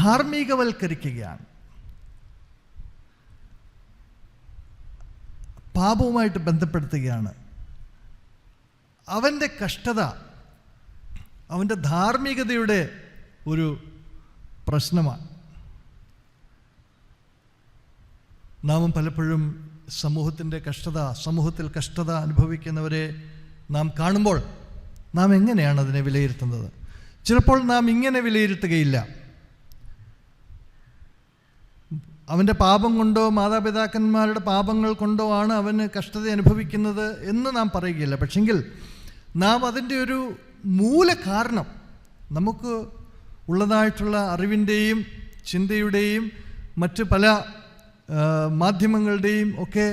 ധാർമ്മികവൽക്കരിക്കുകയാണ്, പാപവുമായിട്ട് ബന്ധപ്പെടുത്തുകയാണ്. അവൻ്റെ കഷ്ടത അവൻ്റെ ധാർമ്മികതയുടെ ഒരു പ്രശ്നമാണ്. നാം പലപ്പോഴും സമൂഹത്തിൽ കഷ്ടത അനുഭവിക്കുന്നവരെ നാം കാണുമ്പോൾ നാം എങ്ങനെയാണ് അതിനെ വിലയിരുത്തുന്നത്? ചിലപ്പോൾ നാം ഇങ്ങനെ വിലയിരുത്തുകയില്ല, അവൻ്റെ പാപം കൊണ്ടോ മാതാപിതാക്കന്മാരുടെ പാപങ്ങൾ കൊണ്ടോ ആണ് അവന് കഷ്ടത അനുഭവിക്കുന്നത് എന്ന് നാം പറയുകയില്ല. പക്ഷെങ്കിൽ നാം അതിൻ്റെ ഒരു മൂലകാരണം, നമുക്ക് ഉള്ളതായിട്ടുള്ള അറിവിൻ്റെയും ചിന്തയുടെയും മറ്റ് പല മാധ്യമങ്ങളുടെയും ഒക്കെ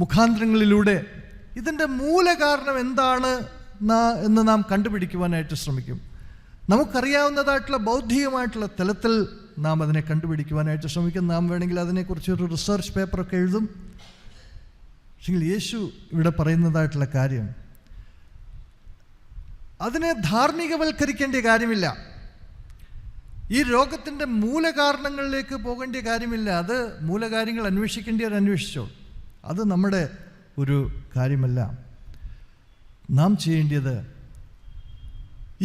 മുഖാന്തരങ്ങളിലൂടെ ഇതിൻ്റെ മൂലകാരണം എന്താണ് എന്ന് നാം കണ്ടുപിടിക്കുവാനായിട്ട് ശ്രമിക്കും. നമുക്കറിയാവുന്നതായിട്ടുള്ള ബൗദ്ധികമായിട്ടുള്ള തലത്തിൽ നാം അതിനെ കണ്ടുപിടിക്കുവാനായിട്ട് ശ്രമിക്കും. നാം വേണമെങ്കിൽ അതിനെക്കുറിച്ചൊരു റിസർച്ച് പേപ്പറൊക്കെ എഴുതും. പക്ഷേ യേശു ഇവിടെ പറയുന്നതായിട്ടുള്ള കാര്യം, അതിനെ ധാർമ്മികവൽക്കരിക്കേണ്ട കാര്യമില്ല, ഈ രോഗത്തിൻ്റെ മൂലകാരണങ്ങളിലേക്ക് പോകേണ്ട കാര്യമില്ല. അത് മൂലകാര്യങ്ങൾ അന്വേഷിക്കേണ്ടവർ അന്വേഷിച്ചോ, അത് നമ്മുടെ ഒരു കാര്യമല്ല. നാം ചെയ്യേണ്ടത്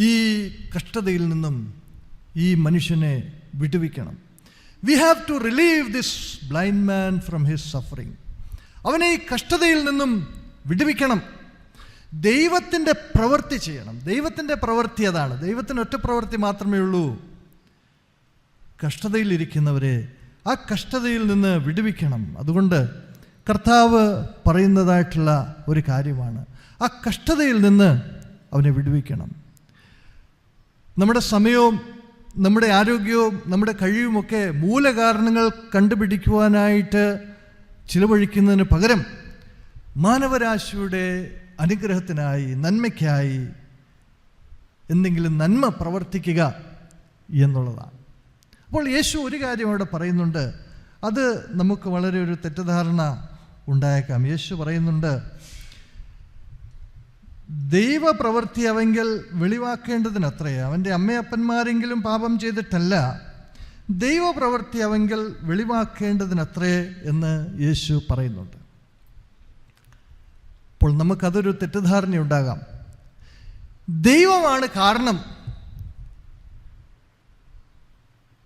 ഈ കഷ്ടതയിൽ നിന്നും ഈ മനുഷ്യനെ വിടുവിക്കണം. We have to relieve this blind man from his suffering. അവനെ ഈ കഷ്ടതയിൽ നിന്നും വിടുവിക്കണം. ദൈവത്തിൻ്റെ പ്രവൃത്തി ചെയ്യണം. ദൈവത്തിൻ്റെ പ്രവൃത്തി അതാണ്. ദൈവത്തിന് ഒറ്റ പ്രവൃത്തി മാത്രമേ ഉള്ളൂ. കഷ്ടതയിലിരിക്കുന്നവരെ ആ കഷ്ടതയിൽ നിന്ന് വിടുവിക്കണം. അതുകൊണ്ട് കർത്താവ് പറയുന്നതായിട്ടുള്ള ഒരു കാര്യമാണ്, ആ കഷ്ടതയിൽ നിന്ന് അവനെ വിടുവിക്കണം. നമ്മുടെ സമയവും നമ്മുടെ ആരോഗ്യവും നമ്മുടെ കഴിവുമൊക്കെ മൂലകാരണങ്ങൾ കണ്ടുപിടിക്കുവാനായിട്ട് ചിലവഴിക്കുന്നതിന് പകരം മാനവരാശിയുടെ അനുഗ്രഹത്തിനായി, നന്മയ്ക്കായി എന്തെങ്കിലും നന്മ പ്രവർത്തിക്കുക എന്നുള്ളതാണ്. അപ്പോൾ യേശു ഒരു കാര്യം അവിടെ പറയുന്നുണ്ട്, അത് നമുക്ക് വളരെ ഒരു തെറ്റിദ്ധാരണ ഉണ്ടായേക്കാം. യേശു പറയുന്നുണ്ട്, ദൈവപ്രവൃത്തി അവങ്കിൽ വെളിവാക്കേണ്ടതിനത്രേ, അവൻ്റെ അമ്മയപ്പന്മാരെങ്കിലും പാപം ചെയ്തിട്ടല്ല, ദൈവപ്രവൃത്തി അവങ്കിൽ വെളിവാക്കേണ്ടതിനത്രേ എന്ന് യേശു പറയുന്നുണ്ട്. അപ്പോൾ നമുക്കതൊരു തെറ്റിദ്ധാരണയുണ്ടാകാം. ദൈവമാണ് കാരണം,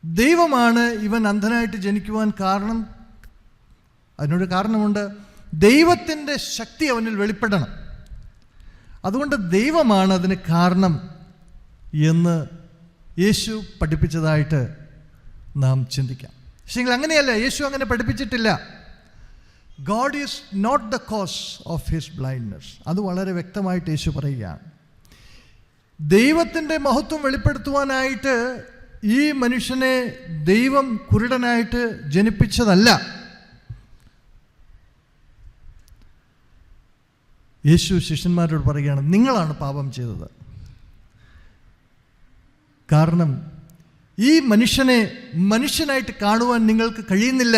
ദൈവമാണ് ഇവൻ അന്ധനായിട്ട് ജനിക്കുവാൻ കാരണം. അതിനൊരു കാരണമുണ്ട്, ദൈവത്തിൻ്റെ ശക്തി അവനിൽ വെളിപ്പെടണം. അതുകൊണ്ട് ദൈവമാണ് അതിന് കാരണം എന്ന് യേശു പഠിപ്പിച്ചതായിട്ട് നാം ചിന്തിക്കാം. പക്ഷേ അങ്ങനെയല്ല, യേശു അങ്ങനെ പഠിപ്പിച്ചിട്ടില്ല. God is not the cause of his blindness. അത് വളരെ വ്യക്തമായിട്ട് യേശു പറയുകയാണ്. ദൈവത്തിൻ്റെ മഹത്വം വെളിപ്പെടുത്തുവാനായിട്ട് ഈ മനുഷ്യനെ ദൈവം കുരുടനായിട്ട് ജനിപ്പിച്ചതല്ല. യേശു ശിഷ്യന്മാരോട് പറയുകയാണ്, നിങ്ങളാണ് പാപം ചെയ്തത്. കാരണം ഈ മനുഷ്യനെ മനുഷ്യനായിട്ട് കാണുവാൻ നിങ്ങൾക്ക് കഴിയുന്നില്ല.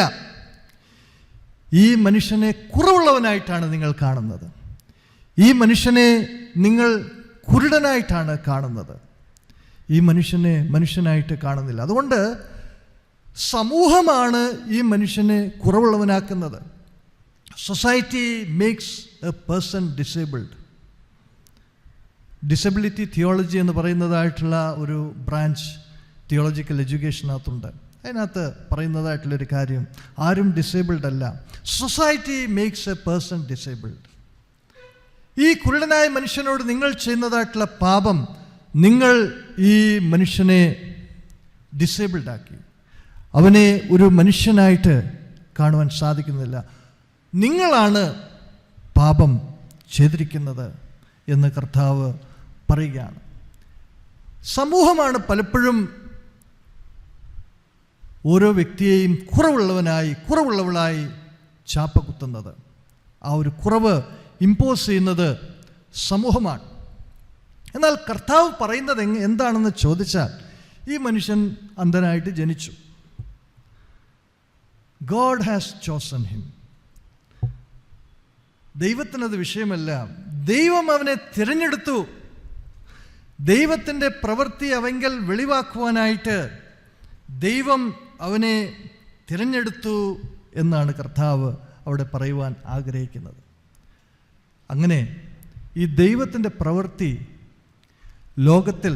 ഈ മനുഷ്യനെ കുറവുള്ളവനായിട്ടാണ് നിങ്ങൾ കാണുന്നത്. ഈ മനുഷ്യനെ നിങ്ങൾ കുരുടനായിട്ടാണ് കാണുന്നത്. ഈ മനുഷ്യനെ മനുഷ്യനായിട്ട് കാണുന്നില്ല. അതുകൊണ്ട് സമൂഹമാണ് ഈ മനുഷ്യനെ കുറവുള്ളവനാക്കുന്നത്. Society makes a person disabled. Disability theology എന്ന് പറയുന്നതായിട്ടുള്ള ഒരു ബ്രാഞ്ച് തിയോളജിക്കൽ എഡ്യൂക്കേഷനകത്തുണ്ട്. അതിനകത്ത് പറയുന്നതായിട്ടുള്ളൊരു കാര്യം, ആരും ഡിസേബിൾഡ് അല്ല, society makes a person disabled. ഈ കുരുടനായ മനുഷ്യനോട് നിങ്ങൾ ചെയ്യുന്നതായിട്ടുള്ള പാപം, നിങ്ങൾ ഈ മനുഷ്യനെ ഡിസേബിൾഡ് ആക്കി. അവനെ ഒരു മനുഷ്യനായിട്ട് കാണുവാൻ സാധിക്കുന്നില്ല. നിങ്ങളാണ് പാപം ചെയ്തിരിക്കുന്നത് എന്ന് കർത്താവ് പറയുകയാണ്. സമൂഹമാണ് പലപ്പോഴും ഓരോ വ്യക്തിയെയും കുറവുള്ളവളായി ചാപ്പ കുത്തുന്നത്. ആ ഒരു കുറവ് ഇമ്പോസ് ചെയ്യുന്നത് സമൂഹമാണ്. എന്നാൽ കർത്താവ് പറയുന്നത് എന്താണെന്ന് ചോദിച്ചാൽ, ഈ മനുഷ്യൻ അന്ധനായിട്ട് ജനിച്ചു. God has chosen him. ദൈവത്തിനത് വിഷയമല്ല. ദൈവം അവനെ തിരഞ്ഞെടുത്തു. ദൈവത്തിൻ്റെ പ്രവൃത്തി അവങ്കൽ വെളിവാക്കുവാനായിട്ട് ദൈവം അവനെ തിരഞ്ഞെടുത്തു എന്നാണ് കർത്താവ് അവിടെ പറയുവാൻ ആഗ്രഹിക്കുന്നത്. അങ്ങനെ ഈ ദൈവത്തിൻ്റെ പ്രവൃത്തി ലോകത്തിൽ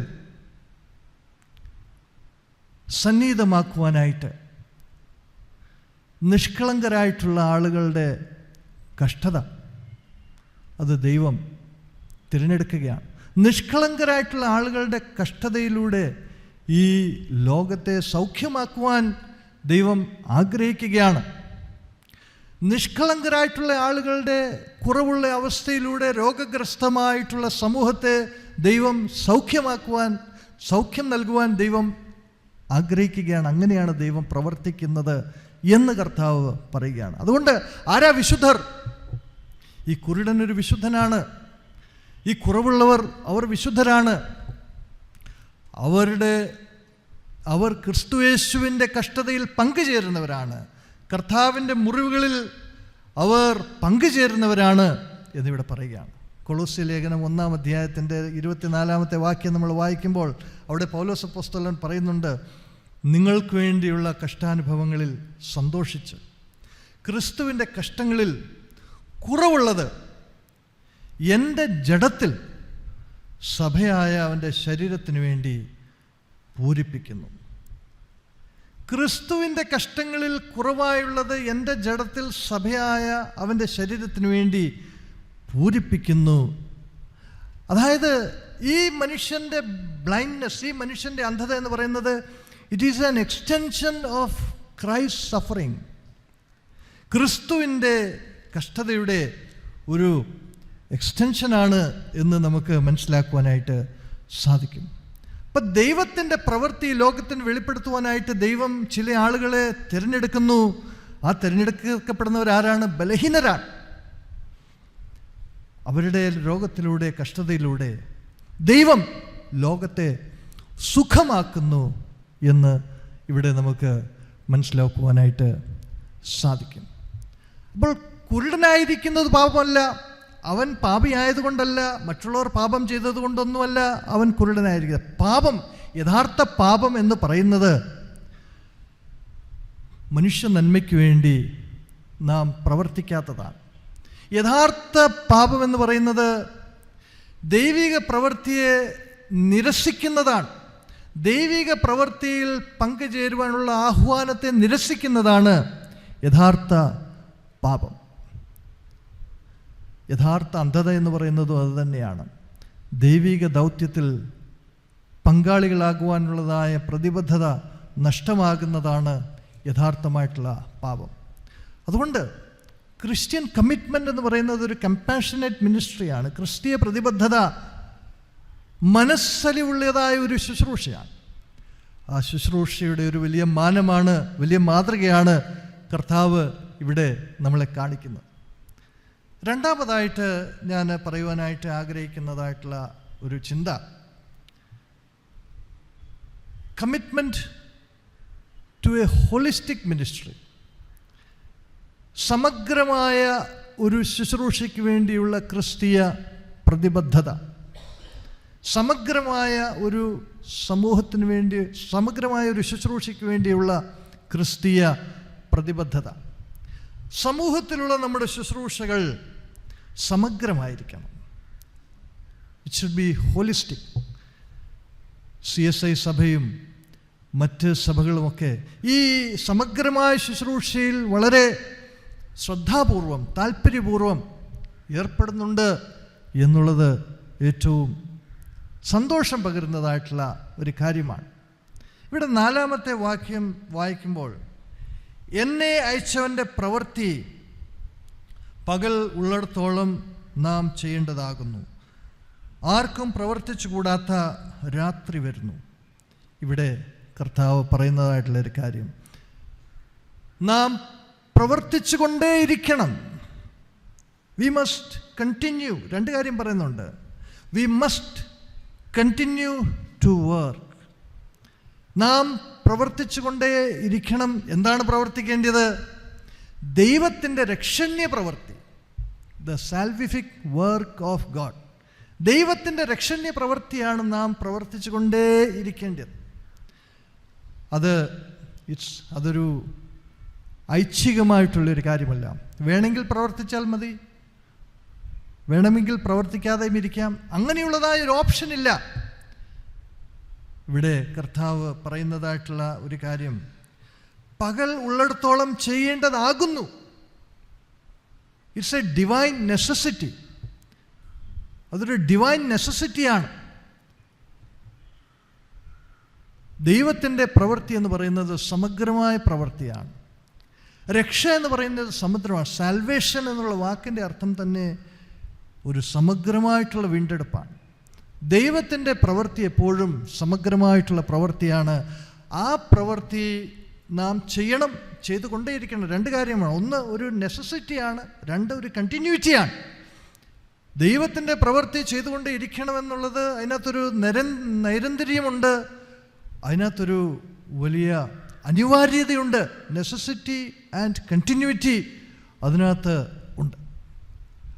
സന്നിഹിതമാക്കുവാനായിട്ട് നിഷ്കളങ്കരായിട്ടുള്ള ആളുകളുടെ കഷ്ടത അത് ദൈവം തിരഞ്ഞെടുക്കുകയാണ്. നിഷ്കളങ്കരായിട്ടുള്ള ആളുകളുടെ കഷ്ടതയിലൂടെ ഈ ലോകത്തെ സൗഖ്യമാക്കുവാൻ ദൈവം ആഗ്രഹിക്കുകയാണ്. നിഷ്കളങ്കരായിട്ടുള്ള ആളുകളുടെ കുറവുള്ള അവസ്ഥയിലൂടെ രോഗഗ്രസ്തമായിട്ടുള്ള സമൂഹത്തെ ദൈവം സൗഖ്യം നൽകുവാൻ ദൈവം ആഗ്രഹിക്കുകയാണ്. അങ്ങനെയാണ് ദൈവം പ്രവർത്തിക്കുന്നത് എന്ന് കർത്താവ് പറയുകയാണ്. അതുകൊണ്ട് ആരാ വിശുദ്ധർ? ഈ കുരുടനൊരു വിശുദ്ധനാണ്. ഈ കുറവുള്ളവർ അവർ വിശുദ്ധരാണ്. അവർ ക്രിസ്തുയേശുവിൻ്റെ കഷ്ടതയിൽ പങ്കുചേരുന്നവരാണ്. കർത്താവിൻ്റെ മുറിവുകളിൽ അവർ പങ്കുചേരുന്നവരാണ് എന്നിവിടെ പറയുകയാണ്. കൊളോസ്യ ലേഖനം 1-ാം അധ്യായത്തിൻ്റെ 24-ാമത്തെ വാക്യം നമ്മൾ വായിക്കുമ്പോൾ അവിടെ പൗലോസ് അപ്പോസ്തലൻ പറയുന്നുണ്ട്, നിങ്ങൾക്ക് വേണ്ടിയുള്ള കഷ്ടാനുഭവങ്ങളിൽ സന്തോഷിച്ച് ക്രിസ്തുവിൻ്റെ കഷ്ടങ്ങളിൽ കുറവുള്ളത് എൻ്റെ ജഡത്തിൽ സഭയായ അവൻ്റെ ശരീരത്തിന് വേണ്ടി പൂരിപ്പിക്കുന്നു. ക്രിസ്തുവിൻ്റെ കഷ്ടങ്ങളിൽ കുറവായുള്ളത് എൻ്റെ ജഡത്തിൽ സഭയായ അവൻ്റെ ശരീരത്തിന് വേണ്ടി പൂരിപ്പിക്കുന്നു. അതായത് ഈ മനുഷ്യൻ്റെ ബ്ലൈൻഡ്നെസ്, ഈ മനുഷ്യൻ്റെ അന്ധത എന്ന് പറയുന്നത് it is an extension of Christ suffering. ക്രിസ്തുവിൻ്റെ കഷ്ടതയുടെ ഒരു എക്സ്റ്റൻഷനാണ് എന്ന് നമുക്ക് മനസ്സിലാക്കുവാനായിട്ട് സാധിക്കും. അപ്പം ദൈവത്തിൻ്റെ പ്രവൃത്തി ലോകത്തിന് വെളിപ്പെടുത്തുവാനായിട്ട് ദൈവം ചില ആളുകളെ തിരഞ്ഞെടുക്കുന്നു. ആ തിരഞ്ഞെടുക്കപ്പെടുന്നവരാരാണ്? ബലഹീനരാണ്. അവരുടെ രോഗത്തിലൂടെ, കഷ്ടതയിലൂടെ ദൈവം ലോകത്തെ സുഖമാക്കുന്നു എന്ന് ഇവിടെ നമുക്ക് മനസ്സിലാക്കുവാനായിട്ട് സാധിക്കും. അപ്പോൾ കുരുടനായിരിക്കുന്നത് പാപമല്ല, അവൻ പാപിയായതുകൊണ്ടല്ല, മറ്റുള്ളവർ പാപം ചെയ്തത് കൊണ്ടൊന്നുമല്ല അവൻ കുരുടനായിരിക്കുന്നത്. പാപം, യഥാർത്ഥ പാപം എന്ന് പറയുന്നത് മനുഷ്യ നന്മയ്ക്ക് വേണ്ടി നാം പ്രവർത്തിക്കാത്തതാണ്. യഥാർത്ഥ പാപം എന്ന് പറയുന്നത് ദൈവിക പ്രവൃത്തിയെ നിരസിക്കുന്നതാണ്. ദൈവിക പ്രവൃത്തിയിൽ പങ്കുചേരുവാനുള്ള ആഹ്വാനത്തെ നിരസിക്കുന്നതാണ് യഥാർത്ഥ പാപം. യഥാർത്ഥ അന്ധത എന്ന് പറയുന്നതും അതുതന്നെയാണ്. ദൈവിക ദൗത്യത്തിൽ പങ്കാളികളാകുവാനുള്ളതായ പ്രതിബദ്ധത നഷ്ടമാകുന്നതാണ് യഥാർത്ഥമായിട്ടുള്ള പാപം. അതുകൊണ്ട് ക്രിസ്ത്യൻ കമ്മിറ്റ്മെൻ്റ് എന്ന് പറയുന്നത് ഒരു കമ്പാഷനേറ്റ് മിനിസ്ട്രിയാണ്. ക്രിസ്തീയ പ്രതിബദ്ധത മനസ്സലിവുള്ളതായ ഒരു ശുശ്രൂഷയാണ്. ആ ശുശ്രൂഷയുടെ ഒരു വലിയ മാനമാണ്, വലിയ മാതൃകയാണ് കർത്താവ് ഇവിടെ നമ്മളെ കാണിക്കുന്നത്. രണ്ടാമതായിട്ട് ഞാൻ പറയുവാനായിട്ട് ആഗ്രഹിക്കുന്നതായിട്ടുള്ള ഒരു ചിന്ത, commitment to a holistic ministry. സമഗ്രമായ ഒരു ശുശ്രൂഷയ്ക്ക് വേണ്ടിയുള്ള ക്രിസ്തീയ പ്രതിബദ്ധത, സമഗ്രമായ ഒരു സമൂഹത്തിന് വേണ്ടി, സമഗ്രമായ ഒരു ശുശ്രൂഷയ്ക്ക് വേണ്ടിയുള്ള ക്രിസ്തീയ പ്രതിബദ്ധത. സമൂഹത്തിലുള്ള നമ്മുടെ ശുശ്രൂഷകൾ സമഗ്രമായിരിക്കണം. It should be holistic. CSI സഭയും മറ്റ് സഭകളുമൊക്കെ ഈ സമഗ്രമായ ശുശ്രൂഷയിൽ വളരെ ശ്രദ്ധാപൂർവം, താല്പര്യപൂർവം ഏർപ്പെടുന്നുണ്ട് എന്നുള്ളത് ഏറ്റവും സന്തോഷം പകരുന്നതായിട്ടുള്ള ഒരു കാര്യമാണ്. ഇവിടെ 4-ാമത്തെ വാക്യം വായിക്കുമ്പോൾ, എന്നെ അയച്ചവൻ്റെ പ്രവൃത്തി പകൽ ഉള്ളിടത്തോളം നാം ചെയ്യേണ്ടതാകുന്നു, ആർക്കും പ്രവർത്തിച്ചു കൂടാത്ത രാത്രി വരുന്നു. ഇവിടെ കർത്താവ് പറയുന്നതായിട്ടുള്ളൊരു കാര്യം, നാം പ്രവർത്തിച്ചു കൊണ്ടേയിരിക്കണം. V must continue. 2 കാര്യം പറയുന്നുണ്ട്. We must continue to work. നാം പ്രവർത്തിച്ചു കൊണ്ടേ ഇരിക്കണം. എന്താണ് പ്രവർത്തിക്കേണ്ടത്? ദൈവത്തിൻ്റെ രക്ഷണ്യ പ്രവൃത്തി, the salvific work of God. ദൈവത്തിൻ്റെ രക്ഷണ്യ പ്രവൃത്തിയാണ് നാം പ്രവർത്തിച്ചു കൊണ്ടേ ഇരിക്കേണ്ടത്. അതൊരു ഐച്ഛികമായിട്ടുള്ളൊരു കാര്യമല്ല. വേണമെങ്കിൽ പ്രവർത്തിച്ചാൽ മതി, വേണമെങ്കിൽ പ്രവർത്തിക്കാതെയും ഇരിക്കാം. അങ്ങനെയുള്ളതായ ഒരു ഓപ്ഷൻ ഇല്ല. ഇവിടെ കർത്താവ് പറയുന്നതായിട്ടുള്ള ഒരു കാര്യം, പകൽ ഉള്ളിടത്തോളം ചെയ്യേണ്ടതാകുന്നു. It's a divine necessity. അതൊരു ഡിവൈൻ നെസസിറ്റിയാണ്. ദൈവത്തിൻ്റെ പ്രവൃത്തി എന്ന് പറയുന്നത് സമഗ്രമായ പ്രവൃത്തിയാണ്. രക്ഷ എന്ന് പറയുന്നത് സമുദ്രമാണ്. സാൽവേഷൻ എന്നുള്ള വാക്കിൻ്റെ അർത്ഥം തന്നെ ഒരു സമഗ്രമായിട്ടുള്ള വീണ്ടെടുപ്പാണ്. ദൈവത്തിൻ്റെ പ്രവൃത്തി എപ്പോഴും സമഗ്രമായിട്ടുള്ള പ്രവൃത്തിയാണ്. ആ പ്രവൃത്തി നാം ചെയ്യണം, ചെയ്തുകൊണ്ടേയിരിക്കണം. 2 കാര്യമാണ്. ഒന്ന് ഒരു നെസസിറ്റിയാണ്, 2 ഒരു കണ്ടിന്യൂറ്റിയാണ്. ദൈവത്തിൻ്റെ പ്രവൃത്തി ചെയ്തുകൊണ്ടേ ഇരിക്കണമെന്നുള്ളത് അതിനകത്തൊരു നൈരന്തര്യമുണ്ട്, അതിനകത്തൊരു വലിയ അനിവാര്യതയുണ്ട്. നെസസിറ്റി ആൻഡ് കണ്ടിന്യൂറ്റി അതിനകത്ത് ഉണ്ട്.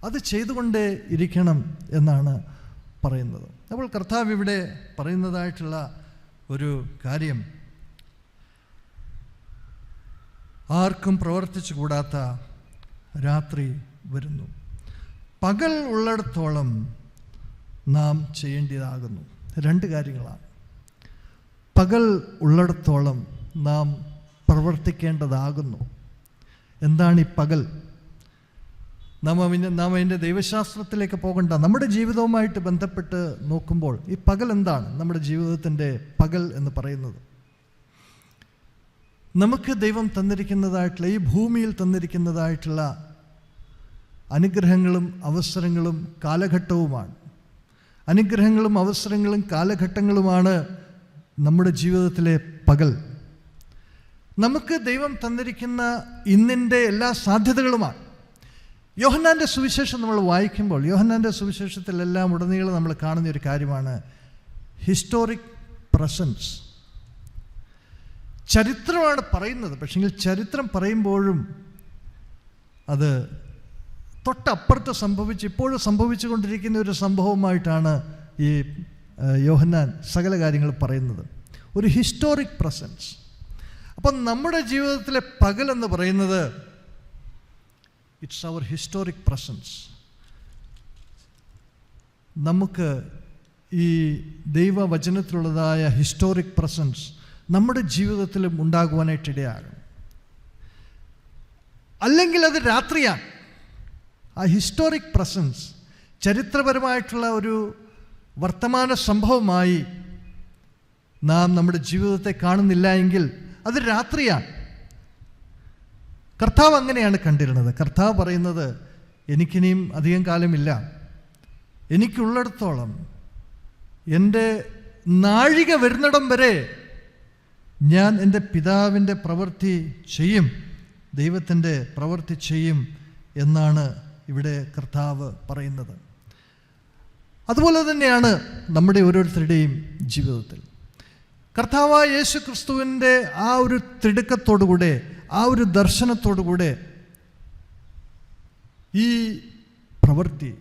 അത് ചെയ്തുകൊണ്ടേ ഇരിക്കണം എന്നാണ് പറയുന്നത്. അപ്പോൾ കർത്താവ് ഇവിടെ പറയുന്നതായിട്ടുള്ള ഒരു കാര്യം, ആർക്കും പ്രവർത്തിച്ചു കൂടാത്ത രാത്രി വരുന്നു, പകൽ ഉള്ളിടത്തോളം നാം ചെയ്യേണ്ടതാകുന്നു. 2 കാര്യങ്ങളാണ്. പകൽ ഉള്ളിടത്തോളം നാം പ്രവർത്തിക്കേണ്ടതാകുന്നു. എന്താണ് ഈ പകൽ? നാം അതിൻ്റെ ദൈവശാസ്ത്രത്തിലേക്ക് പോകണ്ട. നമ്മുടെ ജീവിതവുമായിട്ട് ബന്ധപ്പെട്ട് നോക്കുമ്പോൾ ഈ പകൽ എന്താണ്? നമ്മുടെ ജീവിതത്തിൻ്റെ പകൽ എന്ന് പറയുന്നത് നമുക്ക് ദൈവം തന്നിരിക്കുന്നതായിട്ടുള്ള, ഈ ഭൂമിയിൽ തന്നിരിക്കുന്നതായിട്ടുള്ള അനുഗ്രഹങ്ങളും അവസരങ്ങളും കാലഘട്ടവുമാണ്. അനുഗ്രഹങ്ങളും അവസരങ്ങളും കാലഘട്ടങ്ങളുമാണ് നമ്മുടെ ജീവിതത്തിലെ പകൽ. നമുക്ക് ദൈവം തന്നിരിക്കുന്ന ഇന്നിൻ്റെ എല്ലാ സാധ്യതകളുമാണ്. യോഹന്നാൻ്റെ സുവിശേഷം നമ്മൾ വായിക്കുമ്പോൾ, യോഹന്നാൻ്റെ സുവിശേഷത്തിലെല്ലാം ഉടനീളം നമ്മൾ കാണുന്ന ഒരു കാര്യമാണ് ഹിസ്റ്റോറിക് പ്രസൻസ്. ചരിത്രമാണ് പറയുന്നത്. പക്ഷെങ്കിൽ ചരിത്രം പറയുമ്പോഴും അത് തൊട്ടപ്പുറത്ത് ഇപ്പോഴും സംഭവിച്ചു കൊണ്ടിരിക്കുന്ന ഒരു സംഭവമായിട്ടാണ് ഈ യോഹന്നാൻ സകല കാര്യങ്ങൾ പറയുന്നത്. ഒരു ഹിസ്റ്റോറിക് പ്രസൻസ്. അപ്പം നമ്മുടെ ജീവിതത്തിലെ പകൽ എന്ന് പറയുന്നത് ഇറ്റ്സ് അവർ ഹിസ്റ്റോറിക് പ്രസൻസ്. നമുക്ക് ഈ ദൈവവചനത്തിലുള്ളതായ ഹിസ്റ്റോറിക് പ്രസൻസ് നമ്മുടെ ജീവിതത്തിലും ഉണ്ടാകുവാനായിട്ടിടയാകും. അല്ലെങ്കിൽ അത് രാത്രിയാണ്. ആ ഹിസ്റ്റോറിക് പ്രസൻസ് ചരിത്രപരമായിട്ടുള്ള ഒരു വർത്തമാന സംഭവമായി നാം നമ്മുടെ ജീവിതത്തെ കാണുന്നില്ല എങ്കിൽ അത് രാത്രിയാണ്. കർത്താവ് അങ്ങനെയാണ് കണ്ടിരുന്നത്. കർത്താവ് പറയുന്നത്, എനിക്കിനിയും അധികം കാലമില്ല, എനിക്കുള്ളിടത്തോളം എൻ്റെ നാഴിക വരുന്നിടം വരെ ഞാൻ എൻ്റെ പിതാവിൻ്റെ പ്രവൃത്തി ചെയ്യും, ദൈവത്തിൻ്റെ പ്രവൃത്തി ചെയ്യും എന്നാണ് ഇവിടെ കർത്താവ് പറയുന്നത്. അതുപോലെ തന്നെയാണ് നമ്മുടെ ഓരോരുത്തരുടെയും ജീവിതത്തിൽ കർത്താവായ യേശു ക്രിസ്തുവിൻ്റെ ആ ഒരു തിടുക്കത്തോടുകൂടെ, ആ ഒരു ദർശനത്തോടുകൂടെ ഈ പ്രവൃത്തി,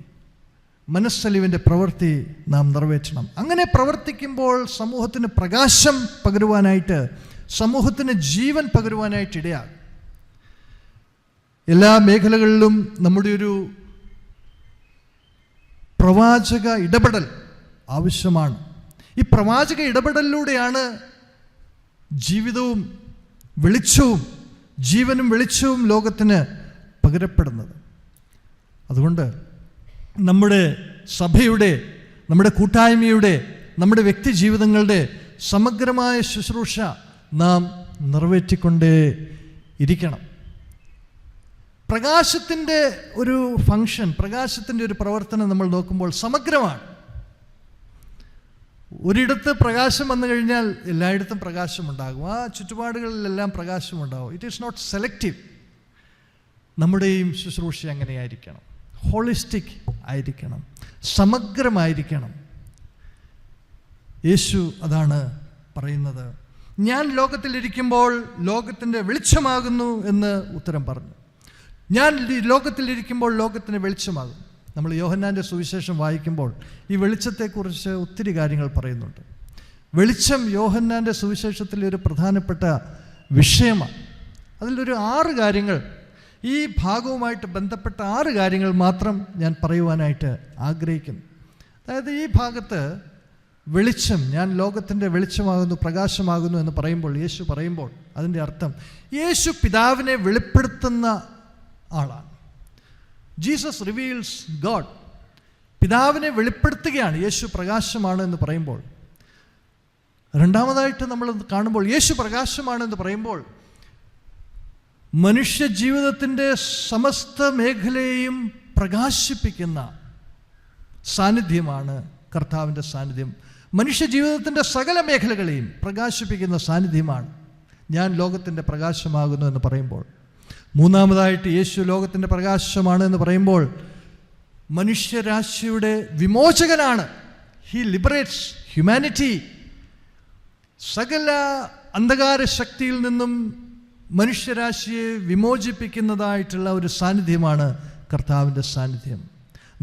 മനസ്സലിവിൻ്റെ പ്രവൃത്തി നാം നിറവേറ്റണം. അങ്ങനെ പ്രവർത്തിക്കുമ്പോൾ സമൂഹത്തിന് പ്രകാശം പകരുവാനായിട്ട്, സമൂഹത്തിന് ജീവൻ പകരുവാനായിട്ട് ഇടയാകും. എല്ലാ മേഖലകളിലും നമ്മുടെ ഒരു പ്രവാചക ഇടപെടൽ ആവശ്യമാണ്. ഈ പ്രവാചക ഇടപെടലിലൂടെയാണ് ജീവിതവും വെളിച്ചവും, ജീവനും വെളിച്ചവും ലോകത്തിന് പകരപ്പെടുന്നത്. അതുകൊണ്ട് നമ്മുടെ സഭയുടെ, നമ്മുടെ കൂട്ടായ്മയുടെ, നമ്മുടെ വ്യക്തി ജീവിതങ്ങളുടെ സമഗ്രമായ ശുശ്രൂഷ നാം നിറവേറ്റിക്കൊണ്ടേ ഇരിക്കണം. പ്രകാശത്തിൻ്റെ ഒരു ഫങ്ഷൻ, പ്രകാശത്തിൻ്റെ ഒരു പ്രവർത്തനം നമ്മൾ നോക്കുമ്പോൾ സമഗ്രമാണ്. ഒരിടത്ത് പ്രകാശം വന്നു കഴിഞ്ഞാൽ എല്ലായിടത്തും പ്രകാശമുണ്ടാകും. ആ ചുറ്റുപാടുകളിലെല്ലാം പ്രകാശമുണ്ടാകും. It is not selective. നമ്മുടെയും ശുശ്രൂഷ അങ്ങനെയായിരിക്കണം. ഹോളിസ്റ്റിക് ആയിരിക്കണം, സമഗ്രമായിരിക്കണം. യേശു അതാണ് പറയുന്നത്. ഞാൻ ലോകത്തിലിരിക്കുമ്പോൾ ലോകത്തിൻ്റെ വെളിച്ചമാകുന്നു എന്ന് ഉത്തരം പറഞ്ഞു. ഞാൻ ലോകത്തിലിരിക്കുമ്പോൾ ലോകത്തിന് വെളിച്ചമാകും. നമ്മൾ യോഹന്നാൻ്റെ സുവിശേഷം വായിക്കുമ്പോൾ ഈ വെളിച്ചത്തെക്കുറിച്ച് ഒത്തിരി കാര്യങ്ങൾ പറയുന്നുണ്ട്. വെളിച്ചം യോഹന്നാൻ്റെ സുവിശേഷത്തിലെ ഒരു പ്രധാനപ്പെട്ട വിഷയമാണ്. അതിലൊരു 6 കാര്യങ്ങൾ, ഈ ഭാഗവുമായിട്ട് ബന്ധപ്പെട്ട 6 കാര്യങ്ങൾ മാത്രം ഞാൻ പറയുവാനായിട്ട് ആഗ്രഹിക്കുന്നു. അതായത് ഈ ഭാഗത്ത് വെളിച്ചം, ഞാൻ ലോകത്തിൻ്റെ വെളിച്ചമാകുന്നു, പ്രകാശമാകുന്നു എന്ന് പറയുമ്പോൾ, യേശു പറയുമ്പോൾ അതിൻ്റെ അർത്ഥം യേശു പിതാവിനെ വെളിപ്പെടുത്തുന്ന ആളാണ്. Jesus reveals God. പിതാവിനെ വെളിപ്പെടുത്തുകയാണ് യേശു പ്രകാശമാണ് എന്ന് പറയുമ്പോൾ. രണ്ടാമതായിട്ട് നമ്മൾ കാണുമ്പോൾ യേശു പ്രകാശമാണ് എന്ന് പറയുമ്പോൾ മനുഷ്യ ജീവിതത്തിൻ്റെ സമസ്ത മേഖലയെയും പ്രകാശിപ്പിക്കുന്ന സാന്നിധ്യമാണ് കർത്താവിൻ്റെ സാന്നിധ്യം. മനുഷ്യ ജീവിതത്തിൻ്റെ സകല മേഖലകളെയും പ്രകാശിപ്പിക്കുന്ന സാന്നിധ്യമാണ് ഞാൻ ലോകത്തിൻ്റെ പ്രകാശമാകുന്നു എന്ന് പറയുമ്പോൾ. മൂന്നാമതായിട്ട് യേശു ലോകത്തിൻ്റെ പ്രകാശമാണ് എന്ന് പറയുമ്പോൾ മനുഷ്യരാശിയുടെ വിമോചകനാണ്. He liberates humanity. സകല അന്ധകാര ശക്തിയിൽ നിന്നും മനുഷ്യരാശിയെ വിമോചിപ്പിക്കുന്നതായിട്ടുള്ള ഒരു സാന്നിധ്യമാണ് കർത്താവിൻ്റെ സാന്നിധ്യം.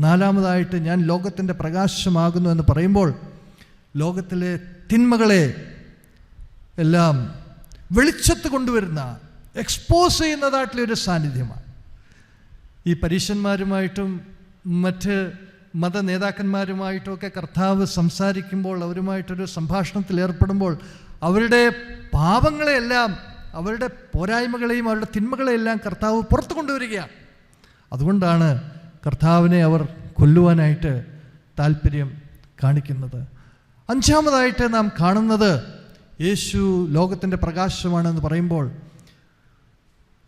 നാലാമതായിട്ട് ഞാൻ ലോകത്തിൻ്റെ പ്രകാശമാകുന്നു എന്ന് പറയുമ്പോൾ ലോകത്തിലെ തിന്മകളെ എല്ലാം വെളിച്ചത്ത് കൊണ്ടുവരുന്ന, എക്സ്പോസ് ചെയ്യുന്നതായിട്ടുള്ളൊരു സാന്നിധ്യമാണ്. ഈ പരീശന്മാരുമായിട്ടും മറ്റ് മത നേതാക്കന്മാരുമായിട്ടുമൊക്കെ കർത്താവ് സംസാരിക്കുമ്പോൾ, അവരുമായിട്ടൊരു സംഭാഷണത്തിൽ ഏർപ്പെടുമ്പോൾ അവരുടെ പാപങ്ങളെയെല്ലാം അവരുടെ പോരായ്മകളെയും അവരുടെ തിന്മകളെയെല്ലാം കർത്താവ് പുറത്തു കൊണ്ടുവരികയാണ്. അതുകൊണ്ടാണ് കർത്താവിനെ അവർ കൊല്ലുവാനായിട്ട് താല്പര്യം കാണിക്കുന്നത്. അഞ്ചാമതായിട്ട് നാം കാണുന്നത് യേശു ലോകത്തിൻ്റെ പ്രകാശമാണെന്ന് പറയുമ്പോൾ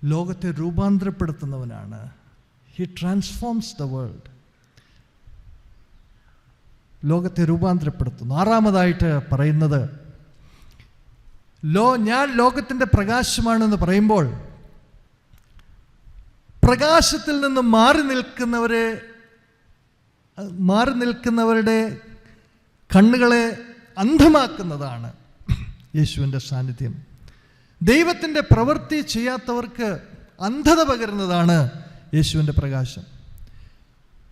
ലോകത്തെ രൂപാന്തരപ്പെടുത്തുന്നവനാണ്. He transforms the world. ലോകത്തെ രൂപാന്തരപ്പെടുത്തുന്നു. ആറാമതായിട്ട് പറയുന്നത് ഞാൻ ലോകത്തിൻ്റെ പ്രകാശമാണെന്ന് പറയുമ്പോൾ പ്രകാശത്തിൽ നിന്ന് മാറി നിൽക്കുന്നവരുടെ കണ്ണുകളെ അന്ധമാക്കുന്നതാണ് യേശുവിൻ്റെ സാന്നിധ്യം. ദൈവത്തിൻ്റെ പ്രവൃത്തി ചെയ്യാത്തവർക്ക് അന്ധത പകരുന്നതാണ് യേശുവിൻ്റെ പ്രകാശം.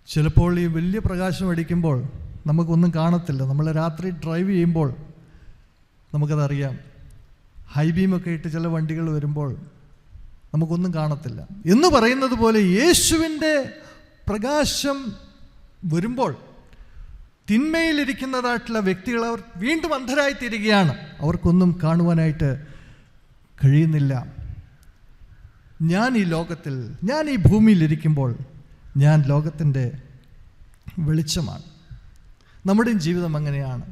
ചിലപ്പോൾ ഈ വലിയ പ്രകാശം അടിക്കുമ്പോൾ നമുക്കൊന്നും കാണത്തില്ല. നമ്മൾ രാത്രി ഡ്രൈവ് ചെയ്യുമ്പോൾ നമുക്കതറിയാം. ഹൈ ബീമൊക്കെ ഇട്ട് ചില വണ്ടികൾ വരുമ്പോൾ നമുക്കൊന്നും കാണത്തില്ല. എന്ന് പറയുന്നത് പോലെ യേശുവിൻ്റെ പ്രകാശം വരുമ്പോൾ തിന്മയിലിരിക്കുന്നതായിട്ടുള്ള വ്യക്തികൾ അവർ വീണ്ടും അന്ധരായിത്തീരുകയാണ്. അവർക്കൊന്നും കാണുവാനായിട്ട് കഴിയുന്നില്ല. ഞാൻ ഈ ഭൂമിയിലിരിക്കുമ്പോൾ ഞാൻ ലോകത്തിൻ്റെ വെളിച്ചമാണ്. നമ്മുടെയും ജീവിതം അങ്ങനെയാണ്.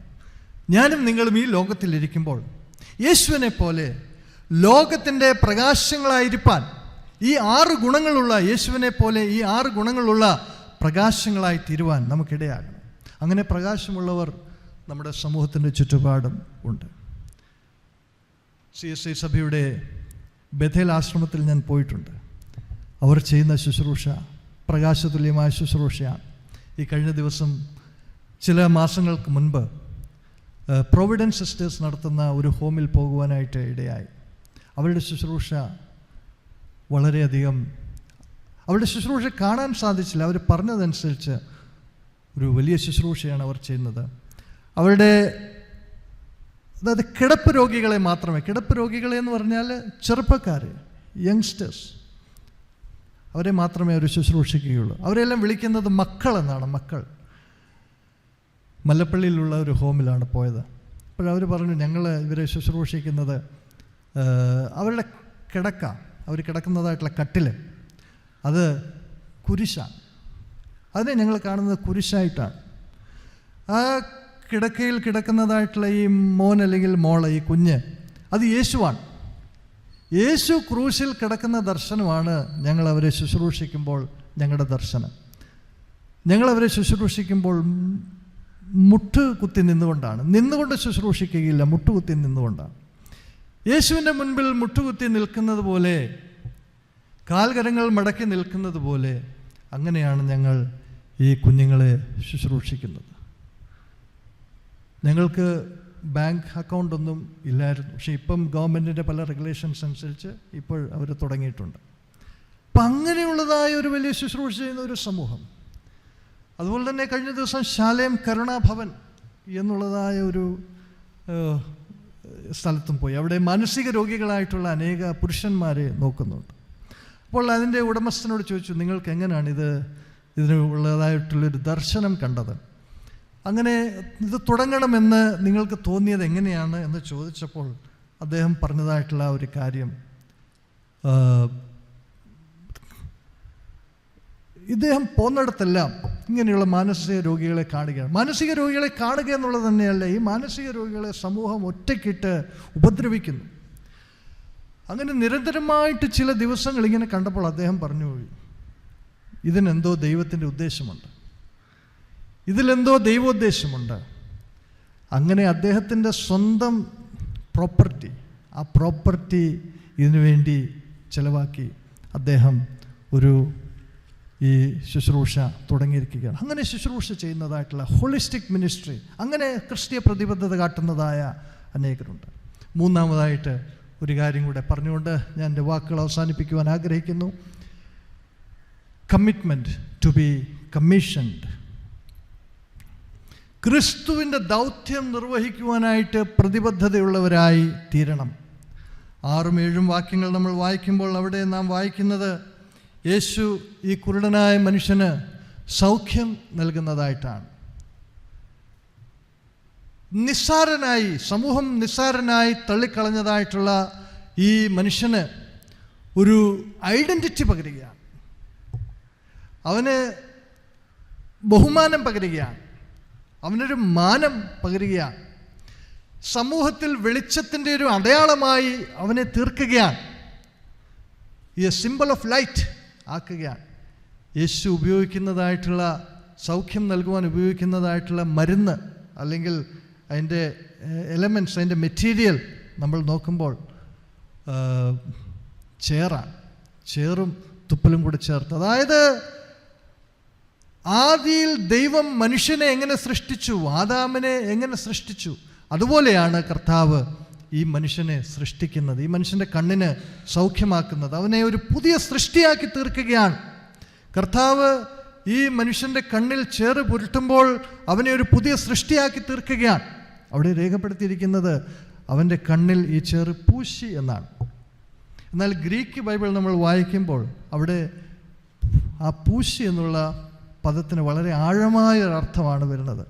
ഞാനും നിങ്ങളും ഈ ലോകത്തിലിരിക്കുമ്പോൾ യേശുവിനെ പോലെ ലോകത്തിൻ്റെ പ്രകാശങ്ങളായിരിക്കാൻ ഈ 6 ഗുണങ്ങളുള്ള യേശുവിനെ പോലെ ഈ 6 ഗുണങ്ങളുള്ള പ്രകാശങ്ങളായി തീരുവാൻ നമുക്കിടയാകണം. അങ്ങനെ പ്രകാശമുള്ളവർ നമ്മുടെ സമൂഹത്തിൻ്റെ ചുറ്റുപാടും ഉണ്ട്. CSI സഭയുടെ ബഥേൽ ആശ്രമത്തിൽ ഞാൻ പോയിട്ടുണ്ട്. അവർ ചെയ്യുന്ന ശുശ്രൂഷ പ്രകാശതുല്യമായ ശുശ്രൂഷയാണ്. ഈ കഴിഞ്ഞ ദിവസം ചില മാസങ്ങൾക്ക് മുൻപ് പ്രൊവിഡൻസ് സിസ്റ്റേഴ്സ് നടത്തുന്ന ഒരു ഹോമിൽ പോകുവാനായിട്ട് ഇടയായി. അവരുടെ ശുശ്രൂഷ വളരെയധികം, അവരുടെ ശുശ്രൂഷ കാണാൻ സാധിച്ചില്ല. അവർ പറഞ്ഞതനുസരിച്ച് ഒരു വലിയ ശുശ്രൂഷയാണ് അവർ ചെയ്യുന്നത്. അതായത് കിടപ്പ് രോഗികളെ മാത്രമേ, കിടപ്പ് രോഗികളെ എന്ന് പറഞ്ഞാൽ ചെറുപ്പക്കാർ, യങ്സ്റ്റേഴ്സ്, അവരെ മാത്രമേ അവർ ശുശ്രൂഷിക്കുകയുള്ളൂ. അവരെല്ലാം വിളിക്കുന്നത് മക്കളെന്നാണ്. മക്കൾ. മല്ലപ്പള്ളിയിലുള്ള ഒരു ഹോമിലാണ് പോയത്. അപ്പോഴവർ പറഞ്ഞു, ഞങ്ങൾ ഇവരെ ശുശ്രൂഷിക്കുന്നത് അവരുടെ അവർ കിടക്കുന്നതായിട്ടുള്ള കട്ടിൽ അത് കുരിശാണ്. അതിനെ ഞങ്ങൾ കാണുന്നത് കുരിശായിട്ടാണ്. ആ കിടക്കയിൽ കിടക്കുന്നതായിട്ടുള്ള ഈ മോൻ അല്ലെങ്കിൽ മോള്, ഈ കുഞ്ഞ്, അത് യേശുവാണ്. യേശു ക്രൂശിൽ കിടക്കുന്ന ദർശനമാണ് ഞങ്ങൾ അവരെ ശുശ്രൂഷിക്കുമ്പോൾ ഞങ്ങളുടെ ദർശനം. ഞങ്ങളവരെ ശുശ്രൂഷിക്കുമ്പോൾ മുട്ടുകുത്തി നിന്നുകൊണ്ട് ശുശ്രൂഷിക്കുകയില്ല, മുട്ടുകുത്തി നിന്നുകൊണ്ടാണ്. യേശുവിൻ്റെ മുൻപിൽ മുട്ടുകുത്തി നിൽക്കുന്നത് പോലെ, കാൽകരങ്ങൾ മടക്കി നിൽക്കുന്നത് പോലെ, അങ്ങനെയാണ് ഞങ്ങൾ ഈ കുഞ്ഞുങ്ങളെ ശുശ്രൂഷിക്കുന്നത്. ഞങ്ങൾക്ക് ബാങ്ക് അക്കൗണ്ടൊന്നും ഇല്ലായിരുന്നു. പക്ഷേ ഇപ്പം ഗവൺമെൻറ്റിൻ്റെ പല റെഗുലേഷൻസ് അനുസരിച്ച് ഇപ്പോൾ അവർ തുടങ്ങിയിട്ടുണ്ട്. അപ്പം അങ്ങനെയുള്ളതായ ഒരു വലിയ ശുശ്രൂഷ ചെയ്യുന്ന ഒരു സമൂഹം. അതുപോലെ തന്നെ കഴിഞ്ഞ ദിവസം ശാലേം കരുണാഭവൻ എന്നുള്ളതായ ഒരു സ്ഥലത്തും പോയി. അവിടെ മാനസിക രോഗികളായിട്ടുള്ള അനേക പുരുഷന്മാരെ നോക്കുന്നുണ്ട്. അപ്പോൾ അതിൻ്റെ ഉടമസ്ഥനോട് ചോദിച്ചു, നിങ്ങൾക്ക് എങ്ങനെയാണ് ഇതിനുള്ളതായിട്ടുള്ളൊരു ദർശനം കണ്ടത്? അങ്ങനെ ഇത് തുടങ്ങണമെന്ന് നിങ്ങൾക്ക് തോന്നിയത് എങ്ങനെയാണ് എന്ന് ചോദിച്ചപ്പോൾ അദ്ദേഹം പറഞ്ഞതായിട്ടുള്ള ഒരു കാര്യം, ഇദ്ദേഹം പോകുന്നിടത്തെല്ലാം ഇങ്ങനെയുള്ള മാനസിക രോഗികളെ കാണുകയാണ്. മാനസിക രോഗികളെ കാണുക എന്നുള്ളത് തന്നെയല്ല, ഈ മാനസിക രോഗികളെ സമൂഹം ഒറ്റയ്ക്കിട്ട് ഉപദ്രവിക്കുന്നു. അങ്ങനെ നിരന്തരമായിട്ട് ചില ദിവസങ്ങൾ ഇങ്ങനെ കണ്ടപ്പോൾ അദ്ദേഹം പറഞ്ഞു, ഇതിനെന്തോ ദൈവത്തിൻ്റെ ഉദ്ദേശമുണ്ട്, ഇതിലെന്തോ ദൈവോദ്ദേശമുണ്ട്. അങ്ങനെ അദ്ദേഹത്തിൻ്റെ സ്വന്തം പ്രോപ്പർട്ടി, ആ പ്രോപ്പർട്ടി ഇതിനു വേണ്ടി ചിലവാക്കി അദ്ദേഹം ഈ ശുശ്രൂഷ തുടങ്ങിയിരിക്കുകയാണ്. അങ്ങനെ ശുശ്രൂഷ ചെയ്യുന്നതായിട്ടുള്ള ഹോളിസ്റ്റിക് മിനിസ്ട്രി, അങ്ങനെ ക്രിസ്തീയ പ്രതിബദ്ധത കാട്ടുന്നതായ അനേകരുണ്ട്. മൂന്നാമതായിട്ട് ഒരു കാര്യം കൂടെ പറഞ്ഞുകൊണ്ട് ഞാൻ എൻ്റെ വാക്കുകൾ അവസാനിപ്പിക്കുവാൻ ആഗ്രഹിക്കുന്നു. Commitment to be commissioned. ക്രിസ്തുവിൻ്റെ ദൗത്യം നിർവഹിക്കുവാനായിട്ട് പ്രതിബദ്ധതയുള്ളവരായി തീരണം. 6-7 വാക്യങ്ങൾ നമ്മൾ വായിക്കുമ്പോൾ അവിടെ നാം വായിക്കുന്നത് യേശു ഈ കുരുടനായ മനുഷ്യന് സൗഖ്യം നൽകുന്നതായിട്ടാണ്. സമൂഹം നിസ്സാരനായി തള്ളിക്കളഞ്ഞതായിട്ടുള്ള ഈ മനുഷ്യന് ഒരു ഐഡൻറ്റിറ്റി പകരുകയാണ്, അവന് ബഹുമാനം പകരുകയാണ്, അവനൊരു മാനം പകരുകയാണ്, സമൂഹത്തിൽ വെളിച്ചത്തിൻ്റെ ഒരു അടയാളമായി അവനെ തീർക്കുകയാണ്, ഈ സിംബൽ ഓഫ് ലൈറ്റ് ആക്കുകയാണ്. യേശു ഉപയോഗിക്കുന്നതായിട്ടുള്ള, സൗഖ്യം നൽകുവാൻ ഉപയോഗിക്കുന്നതായിട്ടുള്ള മരുന്ന് അല്ലെങ്കിൽ അതിൻ്റെ എലമെൻറ്റ്സ്, അതിൻ്റെ മെറ്റീരിയൽ നമ്മൾ നോക്കുമ്പോൾ ചേറാണ്. ചേറും തുപ്പലും കൂടെ ചേർത്ത്, അതായത് ആദിയിൽ ദൈവം മനുഷ്യനെ എങ്ങനെ സൃഷ്ടിച്ചു, ആദാമിനെ എങ്ങനെ സൃഷ്ടിച്ചു, അതുപോലെയാണ് കർത്താവ് ഈ മനുഷ്യനെ സൃഷ്ടിക്കുന്നത്, ഈ മനുഷ്യൻ്റെ കണ്ണിന് സൗഖ്യമാക്കുന്നത്, അവനെ ഒരു പുതിയ സൃഷ്ടിയാക്കി തീർക്കുകയാണ്. കർത്താവ് ഈ മനുഷ്യൻ്റെ കണ്ണിൽ ചേറ് പുരട്ടുമ്പോൾ അവനെ ഒരു പുതിയ സൃഷ്ടിയാക്കി തീർക്കുകയാണ്. അവിടെ രേഖപ്പെടുത്തിയിരിക്കുന്നത് അവൻ്റെ കണ്ണിൽ ഈ ചേറ് പൂശി എന്നാണ്. എന്നാൽ ഗ്രീക്ക് ബൈബിൾ നമ്മൾ വായിക്കുമ്പോൾ അവിടെ ആ പൂശി എന്നുള്ള പദത്തിന് വളരെ ആഴമായ ഒരർത്ഥമാണ് വരുന്നത്.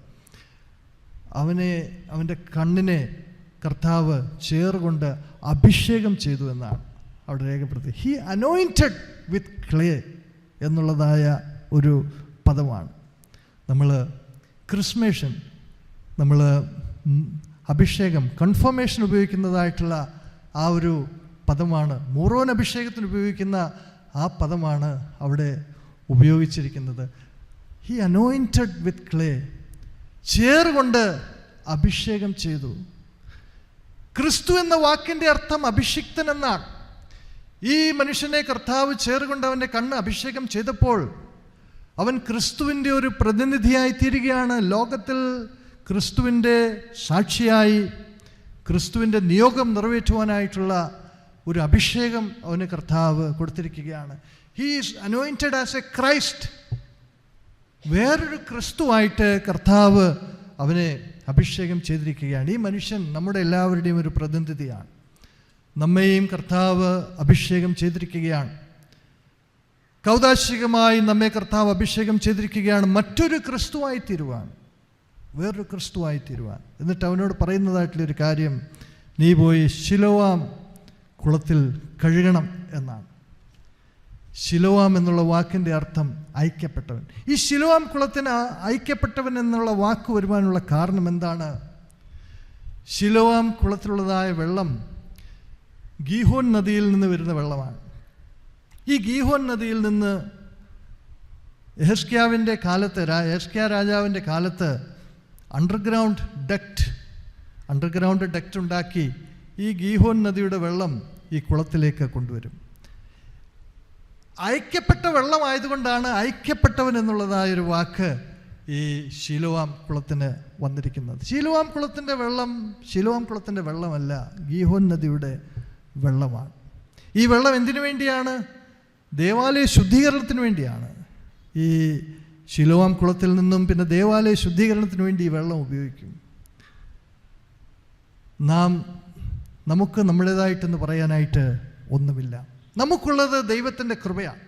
അവൻ്റെ കണ്ണിനെ കർത്താവ് ചേറുകൊണ്ട് അഭിഷേകം ചെയ്തു എന്നാണ് അവിടെ രേഖപ്പെടുത്തി. ഹി അനോയിൻറ്റഡ് വിത്ത് ക്ലേ എന്നുള്ളതായ ഒരു പദമാണ്. നമ്മൾ ക്രിസ്മേഷൻ, നമ്മൾ അഭിഷേകം, കൺഫർമേഷൻ ഉപയോഗിക്കുന്നതായിട്ടുള്ള ആ ഒരു പദമാണ്, മൂറോൻ അഭിഷേകത്തിന് ഉപയോഗിക്കുന്ന ആ പദമാണ് അവിടെ ഉപയോഗിച്ചിരിക്കുന്നത്. ഹി അനോയിൻറ്റഡ് വിത്ത് ക്ലേ, ചേറുകൊണ്ട് അഭിഷേകം ചെയ്തു. ക്രിസ്തു എന്ന വാക്കിൻ്റെ അർത്ഥം അഭിഷിക്തൻ എന്നാണ്. ഈ മനുഷ്യനെ കർത്താവ് ചേറുകൊണ്ട് അവൻ്റെ കണ്ണ് അഭിഷേകം ചെയ്തപ്പോൾ അവൻ ക്രിസ്തുവിൻ്റെ ഒരു പ്രതിനിധിയായി തീരുകയാണ്. ലോകത്തിൽ ക്രിസ്തുവിൻ്റെ സാക്ഷിയായി, ക്രിസ്തുവിൻ്റെ നിയോഗം നിറവേറ്റുവാനായിട്ടുള്ള ഒരു അഭിഷേകം അവന് കർത്താവ് കൊടുത്തിരിക്കുകയാണ്. He is anointed as A Christ. വേറൊരു ക്രിസ്തുവായിട്ട് കർത്താവ് അവനെ അഭിഷേകം ചെയ്തിരിക്കുകയാണ്. ഈ മനുഷ്യൻ നമ്മുടെ എല്ലാവരുടെയും ഒരു പ്രതിനിധിയാണ്. നമ്മെയും കർത്താവ് അഭിഷേകം ചെയ്തിരിക്കുകയാണ്. കൗദാശികമായി നമ്മെ കർത്താവ് അഭിഷേകം ചെയ്തിരിക്കുകയാണ് മറ്റൊരു ക്രിസ്തുവായി തീരുവാൻ, വേറൊരു ക്രിസ്തുവായി തീരുവാൻ. എന്നിട്ട് അവനോട് പറയുന്നതായിട്ടുള്ളൊരു കാര്യം, നീ പോയി ശിലോവാം കുളത്തിൽ കഴുകണം എന്നാണ്. ശിലോവാം എന്നുള്ള വാക്കിൻ്റെ അർത്ഥം ഐക്യപ്പെട്ടവൻ. ഈ ശിലോവാം കുളത്തിന് ഐക്യപ്പെട്ടവൻ എന്നുള്ള വാക്ക് വരുവാനുള്ള കാരണം എന്താണ്? ശിലോവാം കുളത്തിലുള്ളതായ വെള്ളം ഗീഹോൻ നദിയിൽ നിന്ന് വരുന്ന വെള്ളമാണ്. ഈ ഗീഹോൻ നദിയിൽ നിന്ന് യെഹെസ്കേയാവിൻ്റെ കാലത്ത്, യെഹെസ്കേയ രാജാവിൻ്റെ കാലത്ത് അണ്ടർഗ്രൗണ്ട് ഡക്റ്റ് ഉണ്ടാക്കി ഈ ഗീഹോൻ നദിയുടെ വെള്ളം ഈ കുളത്തിലേക്ക് കൊണ്ടുവരും. ഐക്യപ്പെട്ട വെള്ളമായതുകൊണ്ടാണ് ഐക്യപ്പെട്ടവൻ എന്നുള്ളതായൊരു വാക്ക് ഈ ശിലോവാം കുളത്തിന് വന്നിരിക്കുന്നത്. ശിലോവാം കുളത്തിൻ്റെ വെള്ളമല്ല, ഗീഹോൻ നദിയുടെ വെള്ളമാണ്. ഈ വെള്ളം എന്തിനു വേണ്ടിയാണ്? ദേവാലയ ശുദ്ധീകരണത്തിന് വേണ്ടിയാണ്. ഈ ശിലോവാം കുളത്തിൽ നിന്നും പിന്നെ ദേവാലയ ശുദ്ധീകരണത്തിന് വേണ്ടി ഈ വെള്ളം ഉപയോഗിക്കും. നമുക്ക് നമ്മുടേതായിട്ടെന്ന് പറയാനായിട്ട് ഒന്നുമില്ല. നമുക്കുള്ളത് ദൈവത്തിൻ്റെ കൃപയാണ്.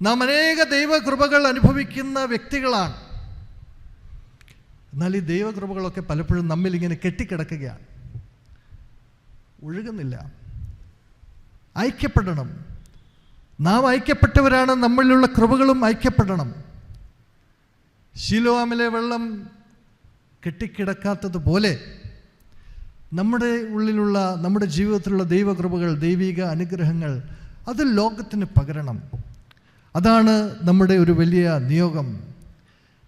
നാം അനേക ദൈവകൃപകൾ അനുഭവിക്കുന്ന വ്യക്തികളാണ്. എന്നാൽ ഈ ദൈവകൃപകളൊക്കെ പലപ്പോഴും നമ്മിൽ ഇങ്ങനെ കെട്ടിക്കിടക്കുകയാണ്, ഒഴുകുന്നില്ല. ഐക്യപ്പെടണം. നാം ഐക്യപ്പെട്ടവരാണ്. നമ്മളിലുള്ള കൃപകളും ഐക്യപ്പെടണം. ശിലോവാമിലെ വെള്ളം കെട്ടിക്കിടക്കാത്തതുപോലെ നമ്മുടെ ഉള്ളിലുള്ള, നമ്മുടെ ജീവിതത്തിലുള്ള ദൈവകൃപകൾ, ദൈവിക അനുഗ്രഹങ്ങൾ അത് ലോകത്തിന് പകരണം. അതാണ് നമ്മുടെ ഒരു വലിയ നിയോഗം.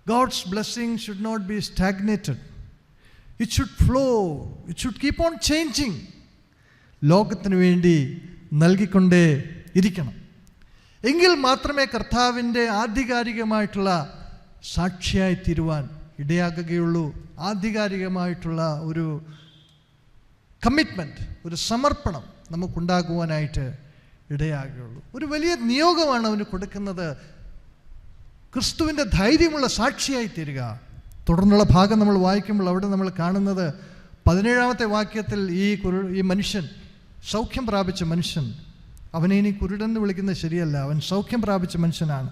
God's blessing should not be stagnated. It should flow. It should keep on changing. ലോകത്തിന് വേണ്ടി നൽകിക്കൊണ്ടേ ഇരിക്കണം. എങ്കിൽ മാത്രമേ കർത്താവിൻ്റെ ആധികാരികമായിട്ടുള്ള സാക്ഷിയായി തീരുവാൻ ഇടയാകുകയുള്ളൂ. ആധികാരികമായിട്ടുള്ള ഒരു കമ്മിറ്റ്മെൻറ്റ്, ഒരു സമർപ്പണം നമുക്കുണ്ടാകുവാനായിട്ട് ഇടയാകുകയുള്ളൂ. ഒരു വലിയ നിയോഗമാണ് അവന് കൊടുക്കുന്നത്, ക്രിസ്തുവിൻ്റെ ധൈര്യമുള്ള സാക്ഷിയായി തീരുക. തുടർന്നുള്ള ഭാഗം നമ്മൾ വായിക്കുമ്പോൾ അവിടെ നമ്മൾ കാണുന്നത് 17-ാമത്തെ വാക്യത്തിൽ ഈ മനുഷ്യൻ, സൗഖ്യം പ്രാപിച്ച മനുഷ്യൻ, അവനെ ഇനി കുരുടെന്ന് വിളിക്കുന്നത് ശരിയല്ല, അവൻ സൗഖ്യം പ്രാപിച്ച മനുഷ്യനാണ്.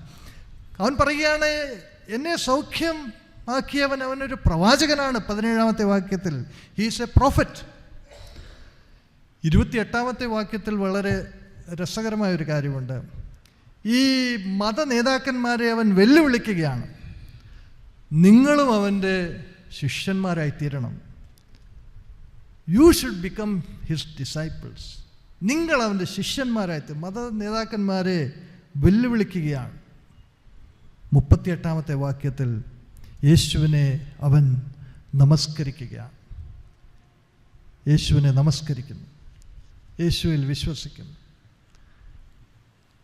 അവൻ പറയുകയാണ്, എന്നെ സൗഖ്യം ആക്കിയവൻ അവനൊരു പ്രവാചകനാണ്. 17-ാമത്തെ വാക്യത്തിൽ ഹീ ഈസ് എ പ്രോഫറ്റ്. 28-ാമത്തെ വാക്യത്തിൽ വളരെ രസകരമായൊരു കാര്യമുണ്ട്. ഈ മത നേതാക്കന്മാരെ അവൻ വെല്ലുവിളിക്കുകയാണ്. നിങ്ങളും അവൻ്റെ ശിഷ്യന്മാരായിത്തീരണം. You should become his disciples. നിങ്ങൾ അവൻ്റെ ശിഷ്യന്മാരായി. മത നേതാക്കന്മാരെ വെല്ലുവിളിക്കുകയാണ്. 38-ാമത്തെ വാക്യത്തിൽ യേശുവിനെ അവൻ നമസ്കരിക്കുകയാണ്. യേശുവിനെ നമസ്കരിക്കുന്നു, യേശുവിൽ വിശ്വസിക്കുന്നു.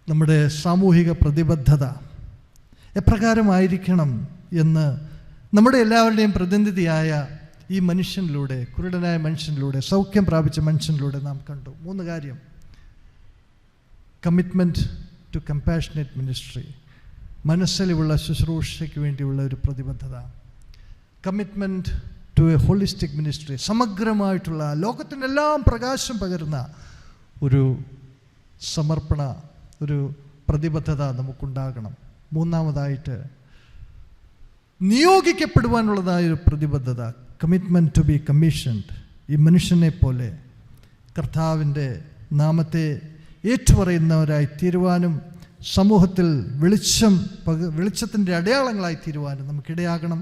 നമ്മുടെ സാമൂഹിക പ്രതിബദ്ധത എപ്രകാരമായിരിക്കണം എന്ന് നമ്മുടെ എല്ലാവരുടെയും പ്രതിനിധിയായ ഈ മനുഷ്യനിലൂടെ, കുരുടനായ മനുഷ്യനിലൂടെ, സൗഖ്യം പ്രാപിച്ച മനുഷ്യനിലൂടെ നാം കണ്ടു. 3 കാര്യം. കമ്മിറ്റ്മെൻറ്റ് ടു കമ്പാഷനേറ്റ് മിനിസ്ട്രി, മനസ്സിലുള്ള ശുശ്രൂഷയ്ക്ക് വേണ്ടിയുള്ള ഒരു പ്രതിബദ്ധത. Commitment to a holistic ministry, സമഗ്രമായിട്ടുള്ള ലോകത്തിനെല്ലാം പ്രകാശം പകരുന്ന ഒരു സമർപ്പണ, ഒരു പ്രതിബദ്ധത നമുക്കുണ്ടാകണം. 3-ാമതായിട്ട് നിയോഗിക്കപ്പെടുവാനുള്ളതായൊരു പ്രതിബദ്ധത, കമ്മിറ്റ്മെൻറ്റ് ടു ബി കമ്മീഷൻഡ്. ഈ മനുഷ്യനെ പോലെ കർത്താവിൻ്റെ നാമത്തെ ഏറ്റുപറയുന്നവരായി തീരുവാനും സമൂഹത്തിൽ വെളിച്ചത്തിൻ്റെ അടയാളങ്ങളായി തീരുവാനും നമുക്കിടയാകണം.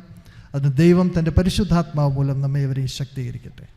അതിന് ദൈവം തൻ്റെ പരിശുദ്ധാത്മാവ് മൂലം നമ്മെ ഇവരെ ശക്തീകരിക്കട്ടെ.